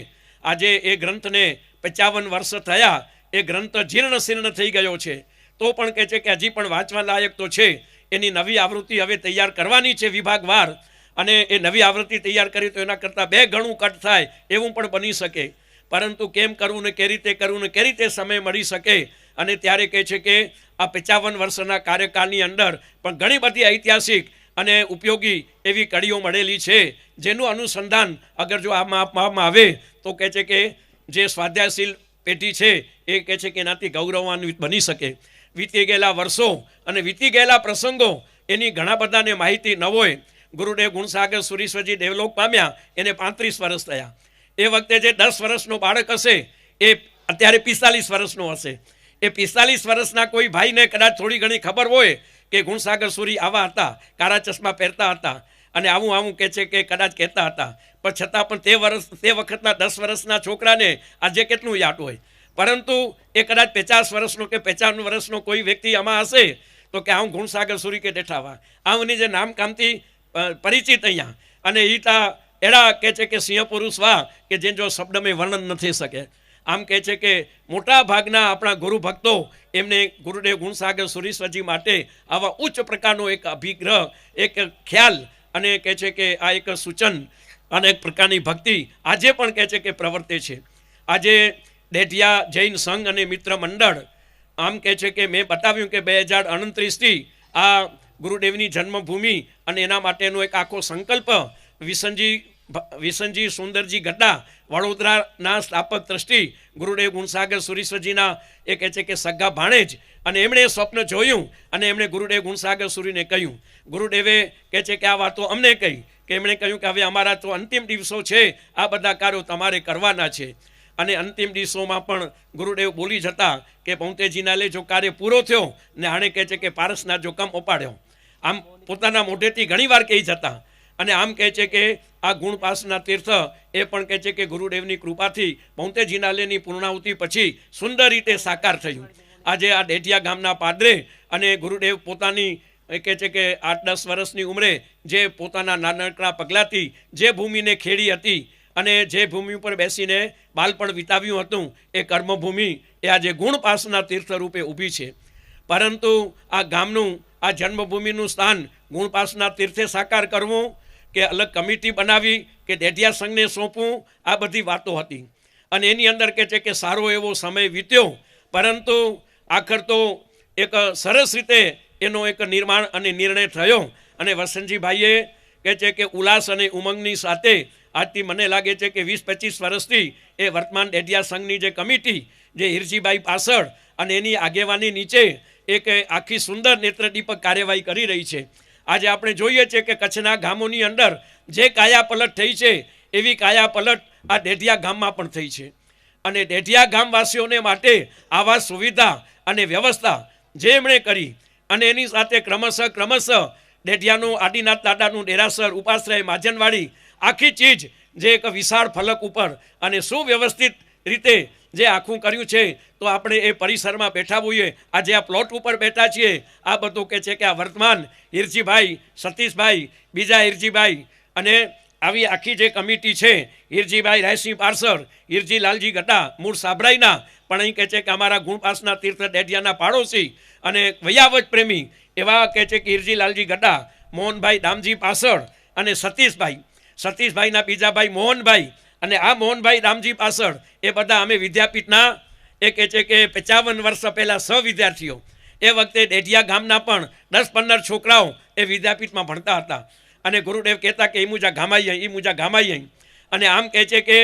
આજે એ ગ્રંથને 55 વર્ષ થયા, એ ગ્રંથ જીર્ણ શીર્ણ થઈ ગયો છે, તો પણ કહે છે કે હજી પણ વાંચવા લાયક તો છે. એની નવી આવૃત્તિ હવે તૈયાર કરવાની છે વિભાગવાર, અને એ નવી આવૃત્તિ તૈયાર કરી તો એના કરતાં 2 ગણું કટ થાય એવું પણ બની શકે. પરંતુ કેમ કરવું ને કઈ રીતે સમય મળી શકે. અને ત્યારે કહે છે કે આ 55 વર્ષના કાર્યકાળની અંદર પણ ઘણી બધી ઐતિહાસિક અને ઉપયોગી એવી કડીઓ મળેલી છે, જેનું અનુસંધાન અગર જો આમાં આપવામાં આવે તો કહે છે કે જે સ્વાધ્યાયશીલ પેઢી છે એ કહે છે કે એનાથી ગૌરવાન્વિત બની શકે. વીતી ગયેલા વર્ષો અને વીતી ગયેલા પ્રસંગો એની ઘણા બધાને માહિતી ન હોય. ગુરુદેવ ગુણસાગર સુરીશ્વરજી દેવલોક પામ્યા એને 35 વર્ષ થયા. એ વખતે જે 10 વર્ષનો બાળક હશે એ અત્યારે 45 વર્ષનો હશે. એ 45 વર્ષના કોઈ ભાઈને કદાચ થોડી ઘણી ખબર હોય કે ગુણસાગર સુરી આવા હતા, કાળા ચશ્મા પહેરતા હતા અને આવું કહે છે કે કદાચ કહેતા હતા, પણ છતાં પણ તે વખતના 10 વર્ષના છોકરાને આજે કેટલું યાદ હોય. પરંતુ એ કદાચ 50 વર્ષનો કે 55 વર્ષનો કોઈ વ્યક્તિ આમાં હશે તો કે આવું ગુણસાગર સુરી કે દેઠાવા આમની જે નામકામથી પરિચિત અહીંયા. અને એ તા એડા કહે છે કે સિંહ પુરુષ વા કે જે જો શબ્દમાં વર્ણન ન થઈ શકે. આમ કહે છે કે મોટા ભાગના આપણા ગુરુ ભક્તો એમને ગુરુદેવ ગુણસાગર સુરીશ્વરજી માટે આવા ઉચ્ચ પ્રકારનો એક અભિગ્રહ, એક ખ્યાલ અને કહે છે કે આ એક સૂચન અને એક પ્રકારની ભક્તિ આજે પણ કહે છે કે પ્રવર્તે છે. આજે ડેઢિયા જૈન સંઘ અને મિત્ર મંડળ આમ કહે છે કે મેં બતાવ્યું કે 2029થી આ ગુરુદેવની જન્મભૂમિ અને એના માટેનો એક આખો સંકલ્પ વિસનજી સુંદરજી ગઢા વડોદરાના સ્થાપક ટ્રસ્ટી ગુરુદેવ ગુણસાગર સુરીશ્વરજીના એ કહે છે કે સગા ભાણેજ, અને એમણે સ્વપ્ન જોયું અને એમણે ગુરુદેવ ગુણસાગર સુરીને કહ્યું. ગુરુદેવે કહે છે કે આ વાતો અમને કહી કે એમણે કહ્યું કે હવે અમારા તો અંતિમ દિવસો છે, આ બધા કાર્યો તમારે કરવાના છે. અને અંતિમ દિવસોમાં પણ ગુરુદેવ બોલી જતા કે પૌંતેજીના લે જો કાર્ય પૂરો થયો ને આણે કહે છે કે પારસના જોકમ ઓપાડ્યો, આમ પોતાના મોઢેથી ઘણીવાર કહી જતા. અને આમ કહે છે કે આ ગુણપાસના તીર્થ એ પણ કહે છે કે ગુરુદેવની કૃપાથી પૌંતેજીના લેની પૂર્ણાહુતિ પછી સુંદર રીતે સાકાર થયું. આજે આ ડેઢિયા ગામના પાદરે અને ગુરુદેવ પોતાની કહે છે કે 8-10 વર્ષની ઉંમરે જે પોતાના નાનકડા પગલાંથી જે ભૂમિને ખેડી હતી અને જે ભૂમિ ઉપર બેસીને બાળપણ વિતાવ્યું હતું એ કર્મભૂમિ એ આજે ગુણપાસના તીર્થ રૂપે ઊભી છે. પરંતુ આ ગામનું આ જન્મભૂમિનું સ્થાન ગુણપાસના તીર્થે સાકાર કરવું કે અલગ કમિટી બનાવી કે ડેઢિયા સંઘને સોંપવું, આ બધી વાતો હતી. અને એની અંદર કહે છે કે સારો એવો સમય વીત્યો, પરંતુ આખર તો એક સરસ રીતે એનો એક નિર્માણ અને નિર્ણય થયો. અને વસંતજીભાઈએ કહે છે કે ઉલ્લાસ અને ઉમંગની સાથે આજથી મને લાગે છે કે 20-25 વર્ષથી એ વર્તમાન ડેઢિયા સંઘની જે કમિટી જે હિરજીભાઈ પાછળ અને એની આગેવાની નીચે એક આખી સુંદર નેત્રદીપક કાર્યવાહી કરી રહી છે. આજે આપણે જોઈએ છીએ કે કચ્છના ગામોની અંદર જે કાયાપલટ થઈ છે એવી કાયાપલટ આ ડેઢિયા ગામમાં પણ થઈ છે. અને ડેઢિયા ગામવાસીઓને માટે આવા સુવિધા અને વ્યવસ્થા જે એમણે કરી અને એની સાથે ક્રમશઃ ડેઢિયાનું આદિનાથ દાદાનું ડેરાસર, ઉપાશ્રય, માજનવાડી આખી ચીજ જે એક વિશાળ ફલક ઉપર અને સુવ્યવસ્થિત રીતે જે આખું કર્યું છે. તો આપણે એ પરિસરમાં બેઠા હોઈએ, આજે આ પ્લોટ ઉપર બેઠા છીએ, આ બધું કહે છે કે આ વર્તમાન હિરજીભાઈ, સતીશભાઈ, બીજા હિરજીભાઈ અને આવી આખી જે કમિટી છે, હિરજીભાઈ રાયસિંહ પારસર, હિરજી લાલજી ગઢા મૂળ સાબરાઈના, પણ અહીં કહે છે કે અમારા ગુણપાસના તીર્થ ડેઢિયાના પાડોશી અને વયાવત પ્રેમી એવા કહે છે કે હિરજી લાલજી ગઢા, મોહનભાઈ દામજી પાસળ અને સતીશભાઈના બીજા ભાઈ મોહનભાઈ અને આ મોહનભાઈ રામજી પાસળ, એ બધા અમે વિદ્યાપીઠના એ કહે છે કે 55 વર્ષ પહેલાં સહવિદ્યાર્થીઓ, એ વખતે ડેઢિયા ગામના પણ 10-15 છોકરાઓ એ વિદ્યાપીઠમાં ભણતા હતા. અને ગુરુદેવ કહેતા કે ઈ મુજા ગામાઈ. અને આમ કહે છે કે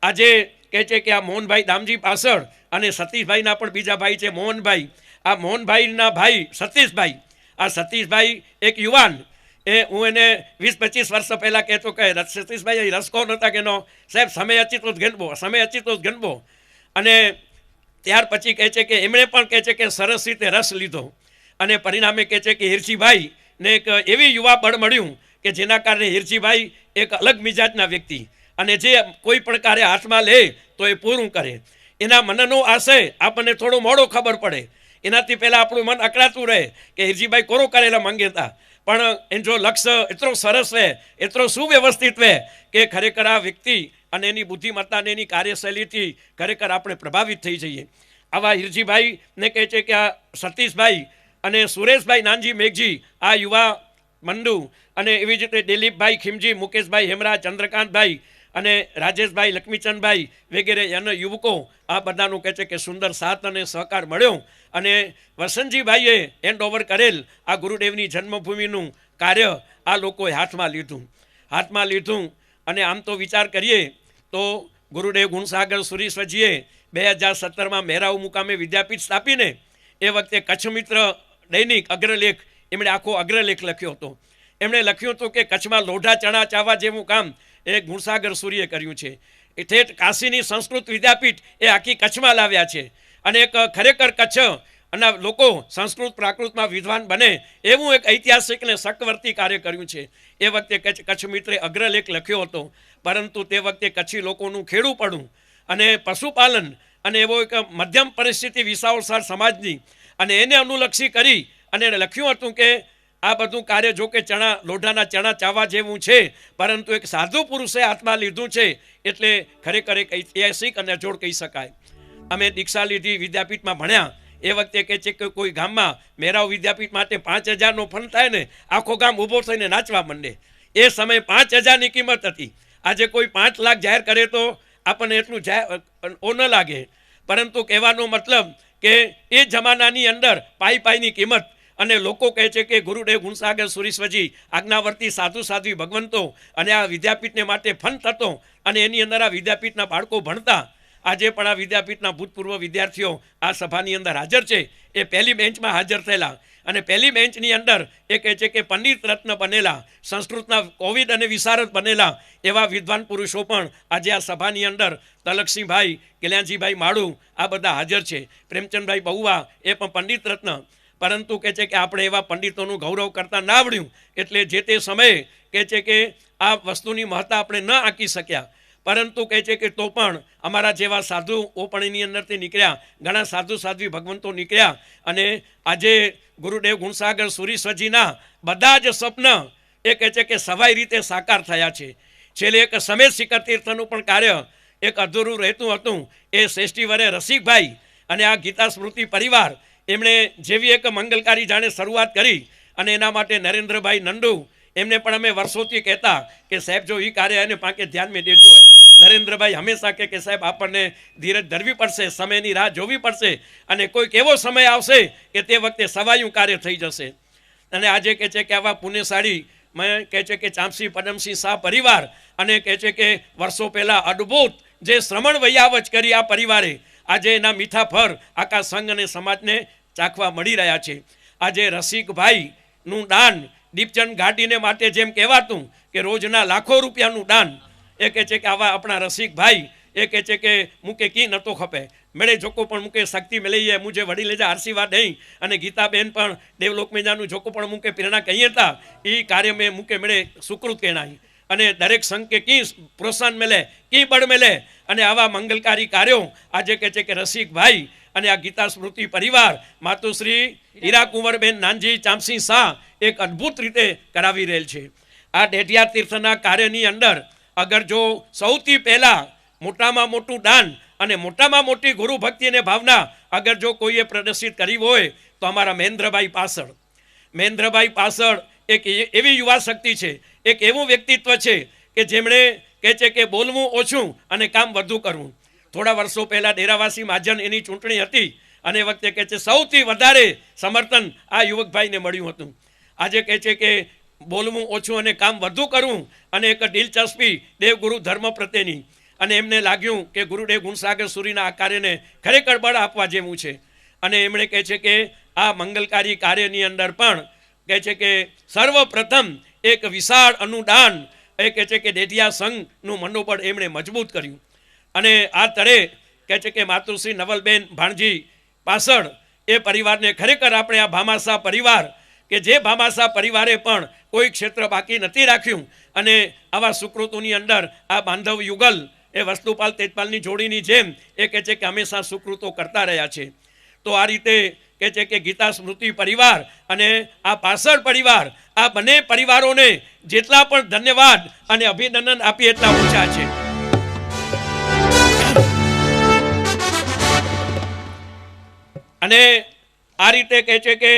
આજે કહે છે કે આ મોહનભાઈ દામજી પાસળ અને સતીશભાઈના પણ બીજા ભાઈ છે મોહનભાઈ. આ મોહનભાઈના ભાઈ સતીશભાઈ, આ સતીશભાઈ એક યુવાન, એ હું એને 20-25 વર્ષ પહેલાં કહેતો કે સતીશભાઈ રસકો નહોતા કે નો સાહેબ સમય અચિતો જ ગણવો. અને ત્યાર પછી કહે છે કે એમણે પણ કહે છે કે સરસ રીતે રસ લીધો અને પરિણામે કહે છે કે હિરજીભાઈને એક એવી યુવા બળ મળ્યું કે જેના કારણે હિરજીભાઈ એક અલગ મિજાજના વ્યક્તિ, અને જે કોઈ પણ કાર્ય હાથમાં લે તો એ પૂરું કરે. એના મનનો આશય આપણને થોડો મોડો ખબર પડે, એનાથી પહેલાં આપણું મન અકળાતું રહે કે હિરજીભાઈ કોરો કરેલા માંગે હતા, પણ એ જો લક્ષ્ય એટલો સરસ રહે, એટલો સુવ્યવસ્થિત રહે કે ખરેખર આ વ્યક્તિ અને એની બુદ્ધિમત્તાને એની કાર્યશૈલીથી ખરેખર આપણે પ્રભાવિત થઈ જઈએ. આવા હિરજીભાઈને કહે છે કે આ સતીશભાઈ અને સુરેશભાઈ નાનજી મેઘજી, આ યુવા મંડુ, અને એવી જ રીતે દિલીપભાઈ ખીમજી, મુકેશભાઈ હેમરા, ચંદ્રકાંતભાઈ અને રાજેશભાઈ લક્ષ્મીચંદભાઈ વગેરે અન્ય યુવકો, આ બધાનું કહે છે કે સુંદર સાથ અને સહકાર મળ્યો. અને વસંતજીભાઈએ હેન્ડ ઓવર કરેલ આ ગુરુદેવની જન્મભૂમિનું કાર્ય આ લોકોએ હાથમાં લીધું. અને આમ તો વિચાર કરીએ તો ગુરુદેવ ગુણસાગર સુરીશ્વરજીએ 2017માં મેરાઉ મુકામે વિદ્યાપીઠ સ્થાપીને એ વખતે કચ્છ મિત્ર દૈનિક અગ્રલેખ, એમણે આખો અગ્રલેખ લખ્યો હતો. એમણે લખ્યું હતું કે કચ્છમાં લોઢા ચણા ચાવવા જેવું કામ એ ગુણસાગર સૂરીએ કર્યું છે. એ ઠેઠ કાશીની સંસ્કૃત વિદ્યાપીઠ એ આખી કચ્છમાં લાવ્યા છે. અને એક ખરેખર કચ્છ અને લોકો સંસ્કૃત પ્રાકૃતમાં વિદ્વાન બને એવું એક ઐતિહાસિક અને સક્વર્તી કાર્ય કર્યું છે. એ વખતે કચ્છ મિત્રે અગ્રલેખ લખ્યો હતો. પરંતુ તે વખતે કચ્છી લોકોનું ખેડૂ પડવું અને પશુપાલન અને એવો એક મધ્યમ પરિસ્થિતિ વિસાવસાર સમાજની, અને એને અનુલક્ષી કરી અને લખ્યું હતું કે આ બધું કાર્ય જો કે લોઢાના ચણા ચાવવા જેવું છે, પરંતુ એક સાધુ પુરુષે હાથમાં લીધું છે, એટલે ખરેખર એક ઐતિહાસિક અને જોડ કહી શકાય. અમે દીક્ષા લીધી, વિદ્યાપીઠમાં ભણ્યા. એ વખતે કહે છે કે કોઈ ગામમાં મેરાવ વિદ્યાપીઠ માટે 5000નો ફંડ થાય ને આખો ગામ ઊભો થઈને નાચવા માંડે. એ સમયે 5000ની કિંમત હતી. આજે કોઈ 5 લાખ જાહેર કરે તો આપણને એટલું ન લાગે, પરંતુ કહેવાનો મતલબ કે એ જમાનાની અંદર પાઈની કિંમત અને લોકો કહે છે કે ગુરુદેવ ગુણસાગર સુરીશ્વરજી આજ્ઞાવર્તી સાધુ સાધ્વી ભગવંતો અને આ વિદ્યાપીઠને માટે ફંડ થતો અને એની અંદર આ વિદ્યાપીઠના બાળકો ભણતા. આજે પણ આ વિદ્યાપીઠના ભૂતપૂર્વ વિદ્યાર્થીઓ આ સભાની અંદર હાજર છે. એ પહેલી બેન્ચમાં હાજર થયેલા અને પહેલી બેન્ચની અંદર એ કહે છે કે પંડિત રત્ન બનેલા, સંસ્કૃતના કોવિદ અને વિશારદ બનેલા એવા વિદ્વાન પુરુષો પણ આજે આ સભાની અંદર તલકસિંહભાઈ, કલ્યાણજીભાઈ માળુ આ બધા હાજર છે. પ્રેમચંદભાઈ બહુવા એ પણ પંડિત રત્ન. પરંતુ કહે છે કે આપણે એવા પંડિતોનું ગૌરવ કરતા ના આવડ્યું એટલે જે તે સમયે કહે છે કે આ વસ્તુની મહત્તા આપણે ન આંકી શક્યા. પરંતુ કહે છે કે તો પણ અમારા જેવા સાધુઓ પણ એની અંદરથી નીકળ્યા, ઘણા સાધુ સાધ્વી ભગવંતો નીકળ્યા અને આજે ગુરુદેવ ગુણસાગર સુરીશ્વરજીના બધા જ સ્વપ્ન એ કહે છે કે સવાઈ રીતે સાકાર થયા છે. છેલ્લે એક સમેત શિખર તીર્થનું પણ કાર્ય એક અધૂરું રહેતું હતું. એ શ્રેષ્ઠીવરે રસિકભાઈ અને આ ગીતા સ્મૃતિ પરિવાર એમણે જેવી એક મંગલકારી જાણે શરૂઆત કરી અને એના માટે નરેન્દ્રભાઈ નંદુ એમને પણ અમે વર્ષોથી કહેતા કે સાહેબ જો એ કાર્ય એને પાંકે ધ્યાન મેં દેજો હોય. નરેન્દ્રભાઈ હંમેશા કહે કે સાહેબ આપણને ધીરજ ધરવી પડશે, સમયની રાહ જોવી પડશે અને કોઈક એવો સમય આવશે કે તે વખતે સવાયું કાર્ય થઈ જશે. અને આજે કહે છે કે આવા પુણ્યશાળી મેં કહે છે કે ચામસી પદમસિંહ શાહ પરિવાર અને કહે છે કે વર્ષો પહેલાં અદ્ભુત જે શ્રમણ વૈયાવચ કરી આ પરિવારે આજે એના મીઠા ફર આખા સંઘ અને સમાજને ચાખવા મળી રહ્યા છે. આજે રસિકભાઈનું દાન દીપચંદ ઘાટીને માટે જેમ કહેવાતું કે રોજના લાખો રૂપિયાનું દાન, એ કહે છે કે આવા આપણા રસિકભાઈ એ કહે છે કે મૂકે કી નતો ખપે મેળે જોકો પણ મૂકે શક્તિ મળીએ મુજે વડી લેજા આશીર્વાદ નહીં અને ગીતાબેન પણ દેવલોક મેજાનું જોકો પણ મૂકે પ્રેરણા કહીએ હતા એ કાર્ય મેં મૂકે મેળે સુકૃત કહેનાય અને દરેક સંઘ કે કી પ્રોત્સાહન મળે કી બળ મળે અને આવા મંગલકારી કાર્યો આજે કહે છે કે રસિકભાઈ અને આ ગીતા સ્મૃતિ પરિવાર માતુશ્રી હીરા કુંવરબેન નાનજી ચામસિંહ શાહ એક અદ્ભુત રીતે કરાવી રહેલ છે. આ ડેઢિયા તીર્થના કાર્યની અંદર અગર જો સૌથી પહેલાં મોટામાં મોટું દાન અને મોટામાં મોટી ગુરુ ભક્તિ અને ભાવના અગર જો કોઈએ પ્રદર્શિત કરી હોય તો અમારા મહેન્દ્રભાઈ પાસળ એક એવી યુવા શક્તિ છે, એક એવું વ્યક્તિત્વ છે કે જેમણે કહે છે કે બોલવું ઓછું અને કામ વધુ કરવું. થોડા વર્ષો પહેલાં ડેરાવાસી મહાજન એની ચૂંટણી હતી અને એ વખતે કહે છે સૌથી વધારે સમર્થન આ યુવકભાઈને મળ્યું હતું. આજે કહે છે કે બોલવું ઓછું અને કામ વધુ કરવું અને એક દિલચસ્પી દેવગુરુ ધર્મ પ્રત્યેની અને એમને લાગ્યું કે ગુરુદેવ ગુણસાગર સુરીના આ કાર્યને ખરેખર બળ આપવા જેવું છે અને એમણે કહે છે કે આ મંગલકારી કાર્યની અંદર પણ કહે છે કે સર્વપ્રથમ એક વિશાળ અનુદાન એ કહે છે કે ડેઢિયા સંઘનું મનોબળ એમણે મજબૂત કર્યું અને આ તરે કહે છે કે માતૃશ્રી નવલબેન ભાણજી પાસળ એ પરિવારને ખરેખર આપણે આ ભામાસા પરિવાર કે જે ભામાસા પરિવારે પણ કોઈ ક્ષેત્ર બાકી નથી રાખ્યું અને આવા સુકૃતોની અંદર આ બાંધવ યુગલ એ વસ્તુપાલ તેજપાલની જોડીની જેમ એ કહે છે કે હંમેશા સુકૃતો કરતા રહ્યા છે. તો આ રીતે કહે છે કે ગીતા સ્મૃતિ પરિવાર અને આ પાસળ પરિવાર આ બંને પરિવારોને જેટલા પણ ધન્યવાદ અને અભિનંદન આપીએ એટલા ઓછા છે. અને આ રીતે કહે છે કે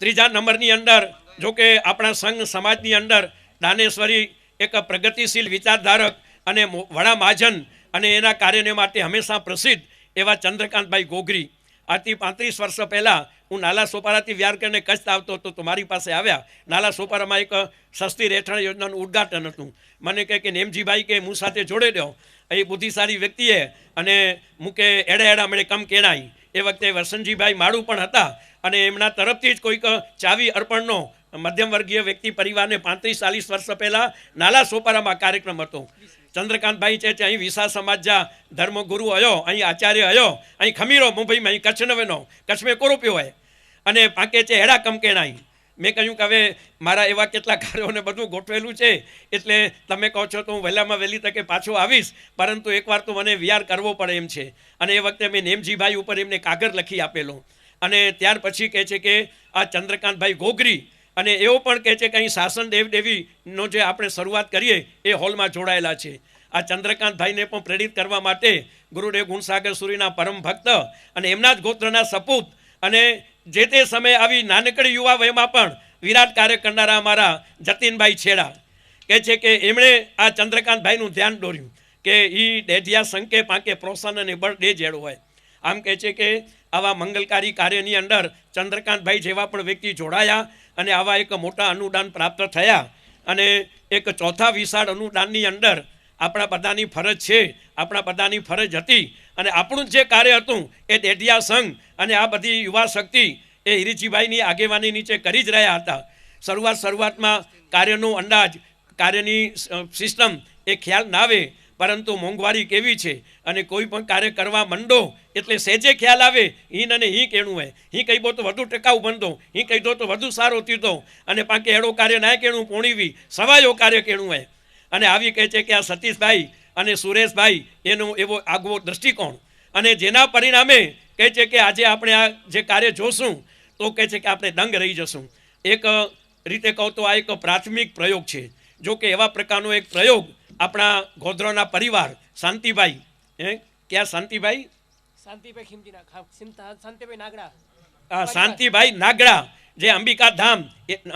ત્રીજા નંબરની અંદર જો કે આપણા સંઘ સમાજની અંદર દાનેશ્વરી એક પ્રગતિશીલ વિચારધારક અને વડા મહાજન અને એના કાર્યને માટે હંમેશા પ્રસિદ્ધ એવા ચંદ્રકાંતભાઈ ગોગરી આજથી 35 વર્ષ પહેલાં હું નાલા સોપારાથી વ્યાર કરીને કચ્છ આવતો હતો તો મારી પાસે આવ્યા. નાલા સોપારામાં એક સસ્તી રહેઠાણ યોજનાનું ઉદ્ઘાટન હતું. મને કહે કે નેમજીભાઈ કે હું સાથે જોડે દો એ બુદ્ધિશાળી વ્યક્તિએ અને મૂકે એડા મળે કમ કેણાઈ એ વખતે વસંતજીભાઈ માળુ પણ હતા અને એમના તરફથી જ કોઈક ચાવી અર્પણનો મધ્યમ વર્ગીય વ્યક્તિ પરિવારને 35-40 વર્ષ પહેલાં નાલા સોપારામાં કાર્યક્રમ હતો. ચંદ્રકાંતભાઈ છે અહીં વિસા સમાજ જા ધર્મગુરુ હયો, અહીં આચાર્ય હયો, અહીં ખમીરો મુંબઈમાં અહીં કચ્છ નવેનો કચ્છ મેં કોરોપ્યો હોય અને પાકે છે હેડા કમકેણાઈ. મેં કહ્યું કે હવે મારા એવા કેટલા કાર્યોને બધું ગોઠવેલું છે એટલે તમે કહો છો તો હું વહેલામાં વહેલી તકે પાછો આવીશ, પરંતુ એકવાર તો મને વિચાર કરવો પડે એમ છે. અને એ વખતે મેં નેમજીભાઈ ઉપર એમને કાગળ લખી આપેલો અને ત્યાર પછી કહે છે કે આ ચંદ્રકાંતભાઈ ગોગરી અને એવો પણ કહે છે કે અહીં શાસન દેવદેવીનો જે આપણે શરૂઆત કરીએ એ હોલમાં જોડાયેલા છે. આ ચંદ્રકાંતભાઈને પણ પ્રેરિત કરવા માટે ગુરુદેવ ગુણસાગર સુરીના પરમ ભક્ત અને એમના જ ગોત્રના સપૂત અને જે તે સમયે આવી નાનકડી યુવા વયમાં પણ વિરાટ કાર્ય કરનારા અમારા જતીનભાઈ છેડા કહે છે કે એમણે આ ચંદ્રકાંતભાઈનું ધ્યાન દોર્યું કે એ ડેઢિયા સંકે પાંકે પ્રોત્સાહન અને બળ દે જેડો હોય. આમ કહે છે કે આવા મંગલકારી કાર્યની અંદર ચંદ્રકાંતભાઈ જેવા પણ વ્યક્તિ જોડાયા અને આવા એક મોટા અનુદાન પ્રાપ્ત થયા. અને એક ચોથા વિશાળ અનુદાનની અંદર આપણા બધાની ફરજ છે, આપણા બધાની ફરજ હતી અને આપણું જે કાર્ય હતું એ દેઢિયા સંઘ અને આ બધી યુવા શક્તિ એ હિરીજીભાઈની આગેવાની નીચે કરી જ રહ્યા હતા. શરૂઆતમાં કાર્યનો અંદાજ, કાર્યની સિસ્ટમ એ ખ્યાલ ના આવે, પરંતુ મોંઘવારી કેવી છે અને કોઈ પણ કાર્ય કરવા માંડો એટલે સહેજે ખ્યાલ આવે હિન અને હી કેણું હોય, હી કહી દો તો વધુ ટકાઉ બનતો, હી કહી દો તો વધુ સારો થતો અને પાકે એડો કાર્ય ના કેણું પોણીવી સવાયો કાર્ય કેણું હોય. અને આવી કહે છે કે આ સતીશભાઈ અને સુરેશભાઈ એનો એવો આગવો દૃષ્ટિકોણ અને જેના પરિણામે કહે છે કે આજે આપણે આ જે કાર્ય જોશું તો કહે છે કે આપણે દંગ રહી જશું. એક રીતે કહું તો આ એક પ્રાથમિક પ્રયોગ છે. જો કે એવા પ્રકારનો એક પ્રયોગ આપણા ગોધરાના પરિવાર શાંતિભાઈ, ક્યાં શાંતિભાઈ? શાંતિભાઈ નાગડા, જે અંબિકા ધામ,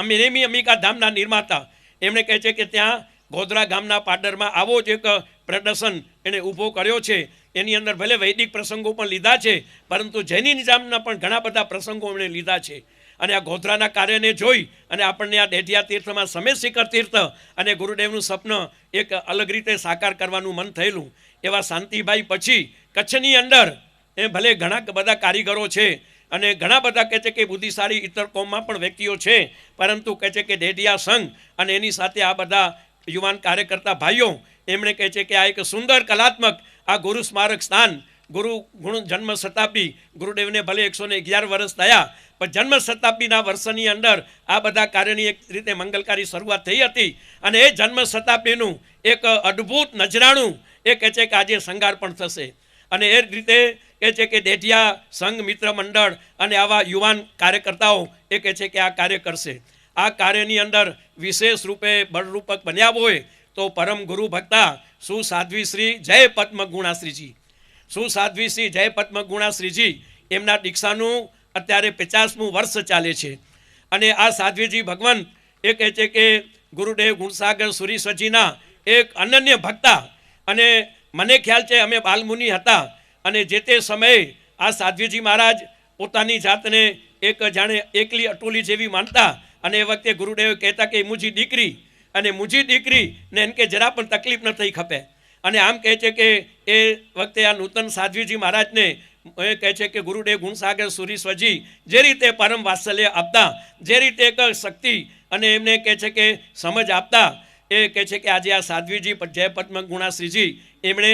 અંબિકા ધામના નિર્માતા, એમણે કહે છે કે ત્યાં ગોધરા ગામના પાદરમાં આવો જ એક પ્રદર્શન એણે ઊભો કર્યો છે. એની અંદર ભલે વૈદિક પ્રસંગો પણ લીધા છે, પરંતુ જૈની નિજામના પણ ઘણા બધા પ્રસંગો એમણે લીધા છે. અને આ ગોધરાના કાર્યને જોઈ અને આપણને આ દેઢિયા તીર્થમાં સમેત શિખર તીર્થ અને ગુરુદેવનું સ્વપ્ન એક અલગ રીતે સાકાર કરવાનું મન થયેલું. એવા શાંતિભાઈ પછી કચ્છની અંદર એ ભલે ઘણા બધા કારીગરો છે અને ઘણા બધા કહે છે કે બુદ્ધિશાળી ઇતર કોમમાં પણ વ્યક્તિઓ છે, પરંતુ કહે છે કે દેઢિયા સંઘ અને એની સાથે આ બધા યુવાન કાર્યકર્તા ભાઈઓ એમણે કહે છે કે આ એક સુંદર કલાત્મક આ ગુરુ સ્મારક સ્થાન, ગુરુ ગુણ જન્મ શતાબ્દી, ગુરુદેવને ભલે 111 વર્ષ થયા, પણ જન્મ શતાબ્દીના વર્ષની અંદર આ બધા કાર્યની એક રીતે મંગલકારી શરૂઆત થઈ હતી. અને એ જન્મ શતાબ્દીનું એક અદ્ભુત નજરાણું એ કહે છે કે આજે શણગાર પણ થશે. અને એ રીતે કહે છે કે દેઢિયા સંઘ મિત્ર મંડળ અને આવા યુવાન કાર્યકર્તાઓ એ કહે છે કે આ કાર્ય કરશે. આ કાર્યની અંદર વિશેષ રૂપે બળરૂપક બન્યા હોય તો પરમ ગુરુ ભક્તા સુસાધ્વી શ્રી જય પદ્મ ગુણાશ્રીજી, સુસાધ્વી શ્રી જય પદ્મ ગુણાશ્રીજી એમના દીક્ષાનું અત્યારે 50મું વર્ષ ચાલે છે. અને આ સાધ્વીજી ભગવાન એ કહે છે કે ગુરુદેવ ગુણસાગર સુરીશ્વરજીના એક અનન્ય ભક્તા. અને મને ખ્યાલ છે અમે બાલમુનિ હતા અને જે તે સમયે આ સાધ્વીજી મહારાજ પોતાની જાતને એક જાણે એકલી અટોલી જેવી માનતા. અને એ વખતે ગુરુદેવ કહેતા કે મુજી દીકરી અને મુજી દીકરીને એમ કે જરા પણ તકલીફ ન થઈ ખપે. અને આમ કહે છે કે એ વખતે આ નૂતન સાધ્વીજી મહારાજને એ કહે છે કે ગુરુદેવ ગુણસાગર સુરીશ્વરજી જે રીતે પરમ વાત્સલ્ય આપતા, જે રીતે એક શક્તિ અને એમને કહે છે કે સમજ આપતા, એ કહે છે કે આજે આ સાધ્વીજી જય પદ્મ ગુણાશ્રીજી એમણે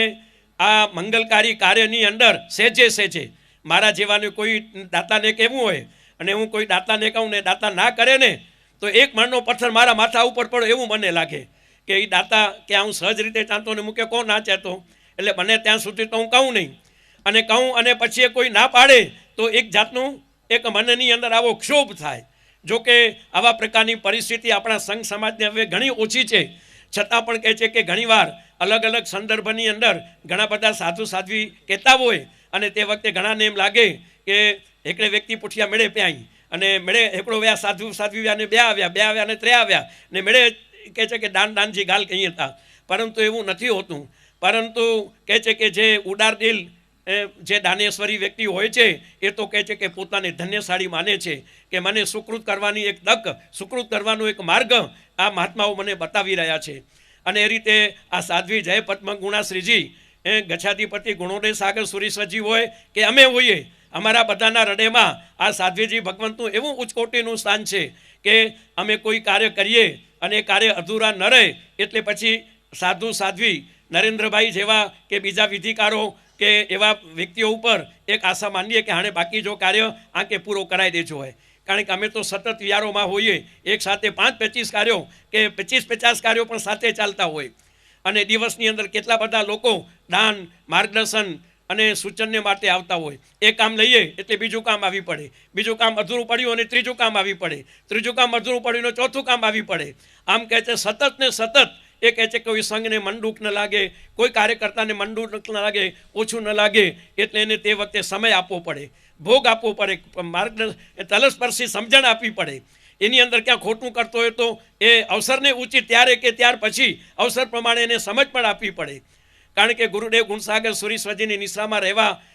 આ મંગલકારી કાર્યની અંદર સહેજે મારા જેવાને કોઈ દાતાને કહેવું હોય અને હું કોઈ દાતાને કહું ને દાતા ના કરે ને તો એક મણનો પથ્થર મારા માથા ઉપર પડો એવું મને લાગે કે એ દાતા કે હું સહજ રીતે ચાહતો ને મૂકે કોણ ના ચાહતો. એટલે બને ત્યાં સુધી તો હું કહું નહીં, અને કહું અને પછી કોઈ ના પાડે તો એક જાતનું એક મનની અંદર આવો ક્ષોભ થાય. જો કે આવા પ્રકારની પરિસ્થિતિ આપણા સંઘ સમાજને હવે ઘણી ઓછી છે, છતાં પણ કહે છે કે ઘણીવાર અલગ અલગ સંદર્ભની અંદર ઘણા બધા સાધુ સાધ્વી કહેતા હોય અને તે વખતે ઘણાને એમ લાગે કે એકડે વ્યક્તિ પૂછ્યા મેળે પ્યાઈ અને મેળે એકડો વ્યા સાધુ સાધ્વી વ્યા ને બે આવ્યા ને 3 આવ્યા ને મેળે કહે છે કે દાનજી ગાલ કહી હતા. પરંતુ એવું નથી હોતું. પરંતુ કહે છે કે જે ઉદાર દિલ જે દાનેશ્વરી વ્યક્તિ હોય છે એ તો કહે છે કે પોતાને ધન્યશાળી માને છે કે મને સુકૃત કરવાની એક તક, સુકૃત કરવાનો એક માર્ગ આ મહાત્માઓ મને બતાવી રહ્યા છે. અને એ રીતે આ સાધ્વી જય પદ્મ ગુણાશ્રીજી એ ગચ્છાધિપતિ ગુણોદય સાગર સુરીશ્વરજી હોય કે અમે હોઈએ, અમારા બધાના હૃદયમાં આ સાધ્વીજી ભગવંતનું એવું ઉચ્ચકોટીનું સ્થાન છે કે અમે કોઈ કાર્ય કરીએ અને એ કાર્ય અધૂરા ન રહે એટલે પછી સાધુ સાધ્વી નરેન્દ્રભાઈ જેવા કે બીજા વિધિકારો કે એવા વ્યક્તિઓ ઉપર એક આશા માનીએ કે હાણે બાકી જો કાર્ય આંકે પૂરો કરાવી દેજો હોય. કારણ કે અમે તો સતત વિયારોમાં હોઈએ, એક સાથે 5-25 કાર્યો કે 25-50 કાર્યો પણ સાથે ચાલતા હોય. અને દિવસની અંદર કેટલા બધા લોકો દાન, માર્ગદર્શન અને સૂચનને માટે આવતા હોય. એક કામ લઈએ એટલે બીજું કામ આવી પડે, બીજું કામ અધૂરું પડ્યું અને ત્રીજું કામ આવી પડે, ત્રીજું કામ અધૂરું પડ્યું અને ચોથું કામ આવી પડે. આમ કહે છે સતત ને સતત એ કહે છે કોઈ સંઘને મનદુખ ન લાગે, કોઈ કાર્યકર્તાને મનદુખ ન લાગે, ઓછું ન લાગે, એટલે એને તે વખતે સમય આપવો પડે, ભોગ આપવો પડે, માર્ગદર્શન તલસ્પર્શી સમજણ આપવી પડે. એની અંદર ક્યાં ખોટું કરતો હોય તો એ અવસરને ઉચિત ત્યારે કે ત્યાર પછી અવસર પ્રમાણે એને સમજ પણ આપવી પડે. કારણ કે ગુરુદેવ ગુણસાગર સુરીશ્વરજીની નિશ્રામાં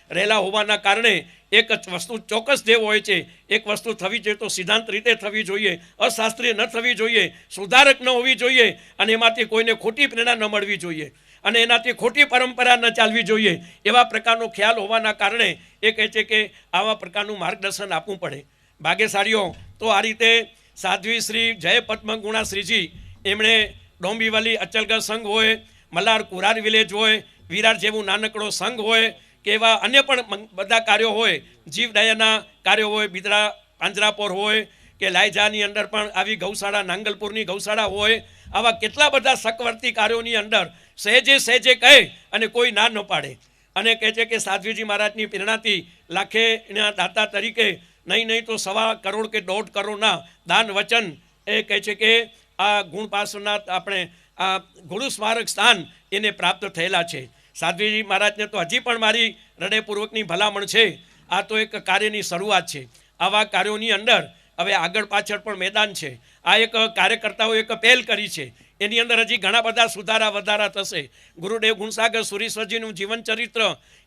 રહેલા હોવાના કારણે એક વસ્તુ ચોક્કસ જે હોય છે, એક વસ્તુ થવી જોઈએ તો સિદ્ધાંત રીતે થવી જોઈએ, અશાસ્ત્રીય ન થવી જોઈએ, સુધારક ન હોવી જોઈએ, અને એમાંથી કોઈને ખોટી પ્રેરણા ન મળવી જોઈએ, અને એનાથી ખોટી પરંપરા ન ચાલવી જોઈએ. એવા પ્રકારનો ખ્યાલ હોવાના કારણે એ કહે છે કે આવા પ્રકારનું માર્ગદર્શન આપવું પડે. ભાગ્યશાળીઓ તો આ રીતે સાધ્વી શ્રી જય પદ્મગુણા શ્રીજી એમણે ડોંબીવલી અચલગઢ સંઘ હોય, મલ્હાર કુરાર વિલેજ હોય, વિરાર જેવું નાનકડો સંઘ હોય કે એવા અન્ય પણ બધા કાર્યો હોય, જીવદયાના કાર્યો હોય, બિદડા પાંજરાપોર હોય કે લાયજાની અંદર પણ આવી ગૌશાળા, નાંગલપુરની ગૌશાળા હોય, આવા કેટલા બધા સકવર્તી કાર્યોની અંદર સહેજે કહે અને કોઈ ના ન પાડે, અને કહે છે કે સાધ્વીજી મહારાજની પ્રેરણાથી લાખેના દાતા તરીકે નહીં તો 1.25 કરોડ કે 1.5 કરોડના દાન વચન એ કહે છે કે આ ગુણપાસના આપણે આ ગુરુ સ્મારક સ્થાન એને પ્રાપ્ત થયેલા છે. સાધ્વીજી મહારાજને તો હજી પણ મારી હૃદયપૂર્વકની ભલામણ છે. આ તો એક કાર્યની શરૂઆત છે. આવા કાર્યોની અંદર હવે આગળ પાછળ પણ મેદાન છે. આ એક કાર્યકર્તાઓએ એક પહેલ કરી છે, એની અંદર હજી ઘણા બધા સુધારા વધારા થશે. ગુરુદેવ ગુણસાગર સુરીશ્વરજીનું જીવન ચરિત્ર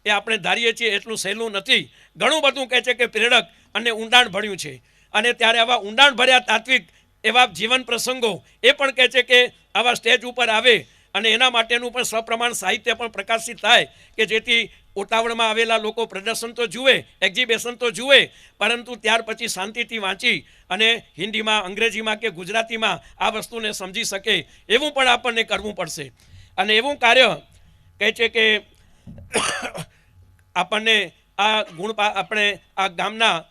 એ આપણે ધારીએ છીએ એટલું સહેલું નથી. ઘણું બધું કહે છે કે પ્રેરક અને ઊંડાણ ભર્યું છે, અને ત્યારે આવા ઊંડાણ ભર્યા તાત્વિક એવા જીવન પ્રસંગો એ પણ કહે છે કે આવા સ્ટેજ ઉપર આવે અને એના માટેનું પણ સપ્રમાણ સાહિત્ય પણ પ્રકાશિત થાય કે જેથી ઉતાવળમાં આવેલા લોકો પ્રદર્શન તો જુએ, એક્ઝિબિશન તો જુએ, પરંતુ ત્યાર પછી શાંતિથી વાંચી અને હિન્દીમાં, અંગ્રેજીમાં કે ગુજરાતીમાં આ વસ્તુને સમજી શકે એવું પણ આપણને કરવું પડશે. અને એવું કાર્ય કહે છે કે આપણને આ આપણે આ ગામના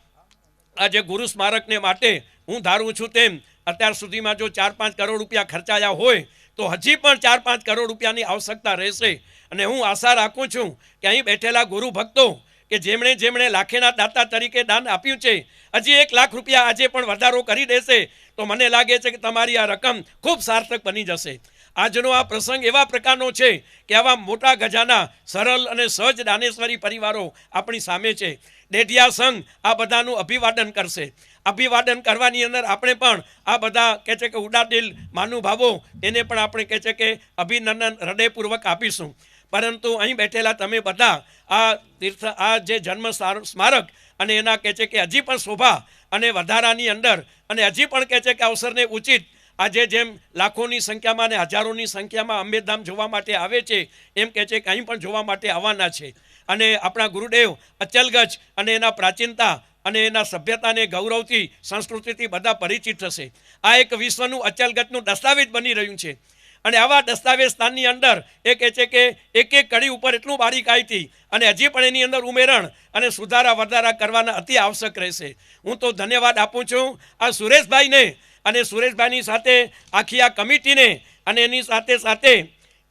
આ જે ગુરુ સ્મારકને માટે હું ધારું છું તેમ અત્યાર સુધીમાં જો 4-5 કરોડ રૂપિયા ખર્ચાયા હોય તો હજી પણ 4-5 કરોડ રૂપિયાની આવશ્યકતા રહેશે. અને હું આશા રાખું છું કે અહીં બેઠેલા ગુરુ ભક્તો કે જેમણે લાખેના દાતા તરીકે દાન આપ્યું છે, હજી 1 લાખ રૂપિયા આજે પણ વધારો કરી દેશે તો મને લાગે છે કે તમારી આ રકમ ખૂબ સાર્થક બની જશે. આજનો આ પ્રસંગ એવા પ્રકારનો છે કે આવા મોટા ગજાના સરળ અને સહજ દાનેશ્વરી પરિવારો આપણી સામે છે. ડેઢિયા સંઘ આ બધાનું અભિવાદન કરશે. અભિવાદન કરવાની અંદર આપણે પણ આ બધા કહે છે કે ઉડાદિલ મહાનુભાવો એને પણ આપણે કહે છે કે અભિનંદન હૃદયપૂર્વક આપીશું. પરંતુ અહીં બેઠેલા તમે બધા આ જે જન્મ સ્મારક અને એના કહે છે કે હજી પણ શોભા અને વધારાની અંદર અને હજી પણ કહે છે કે અવસરને ઉચિત આજે જેમ લાખોની સંખ્યામાં અને હજારોની સંખ્યામાં અંબેધામ જોવા માટે આવે છે એમ કહે છે કે અહીં પણ જોવા માટે આવવાના છે. અને આપણા ગુરુદેવ અચલગઢ અને એના પ્રાચીનતા અને એના સભ્યતાને ગૌરવથી, સંસ્કૃતિથી બધા પરિચિત થશે. આ એક વિશ્વનું અચલગઢનું દસ્તાવેજ બની રહ્યું છે. અને આવા દસ્તાવેજ સ્થાનની અંદર એ કહે છે કે એક કડી ઉપર એટલું બારીકાઈથી અને હજી પણ એની અંદર ઉમેરણ અને સુધારા વધારા કરવાના અતિ આવશ્યક રહેશે. હું તો ધન્યવાદ આપું છું આ સુરેશભાઈને અને સુરેશભાઈની સાથે આખી આ કમિટીને, અને એની સાથે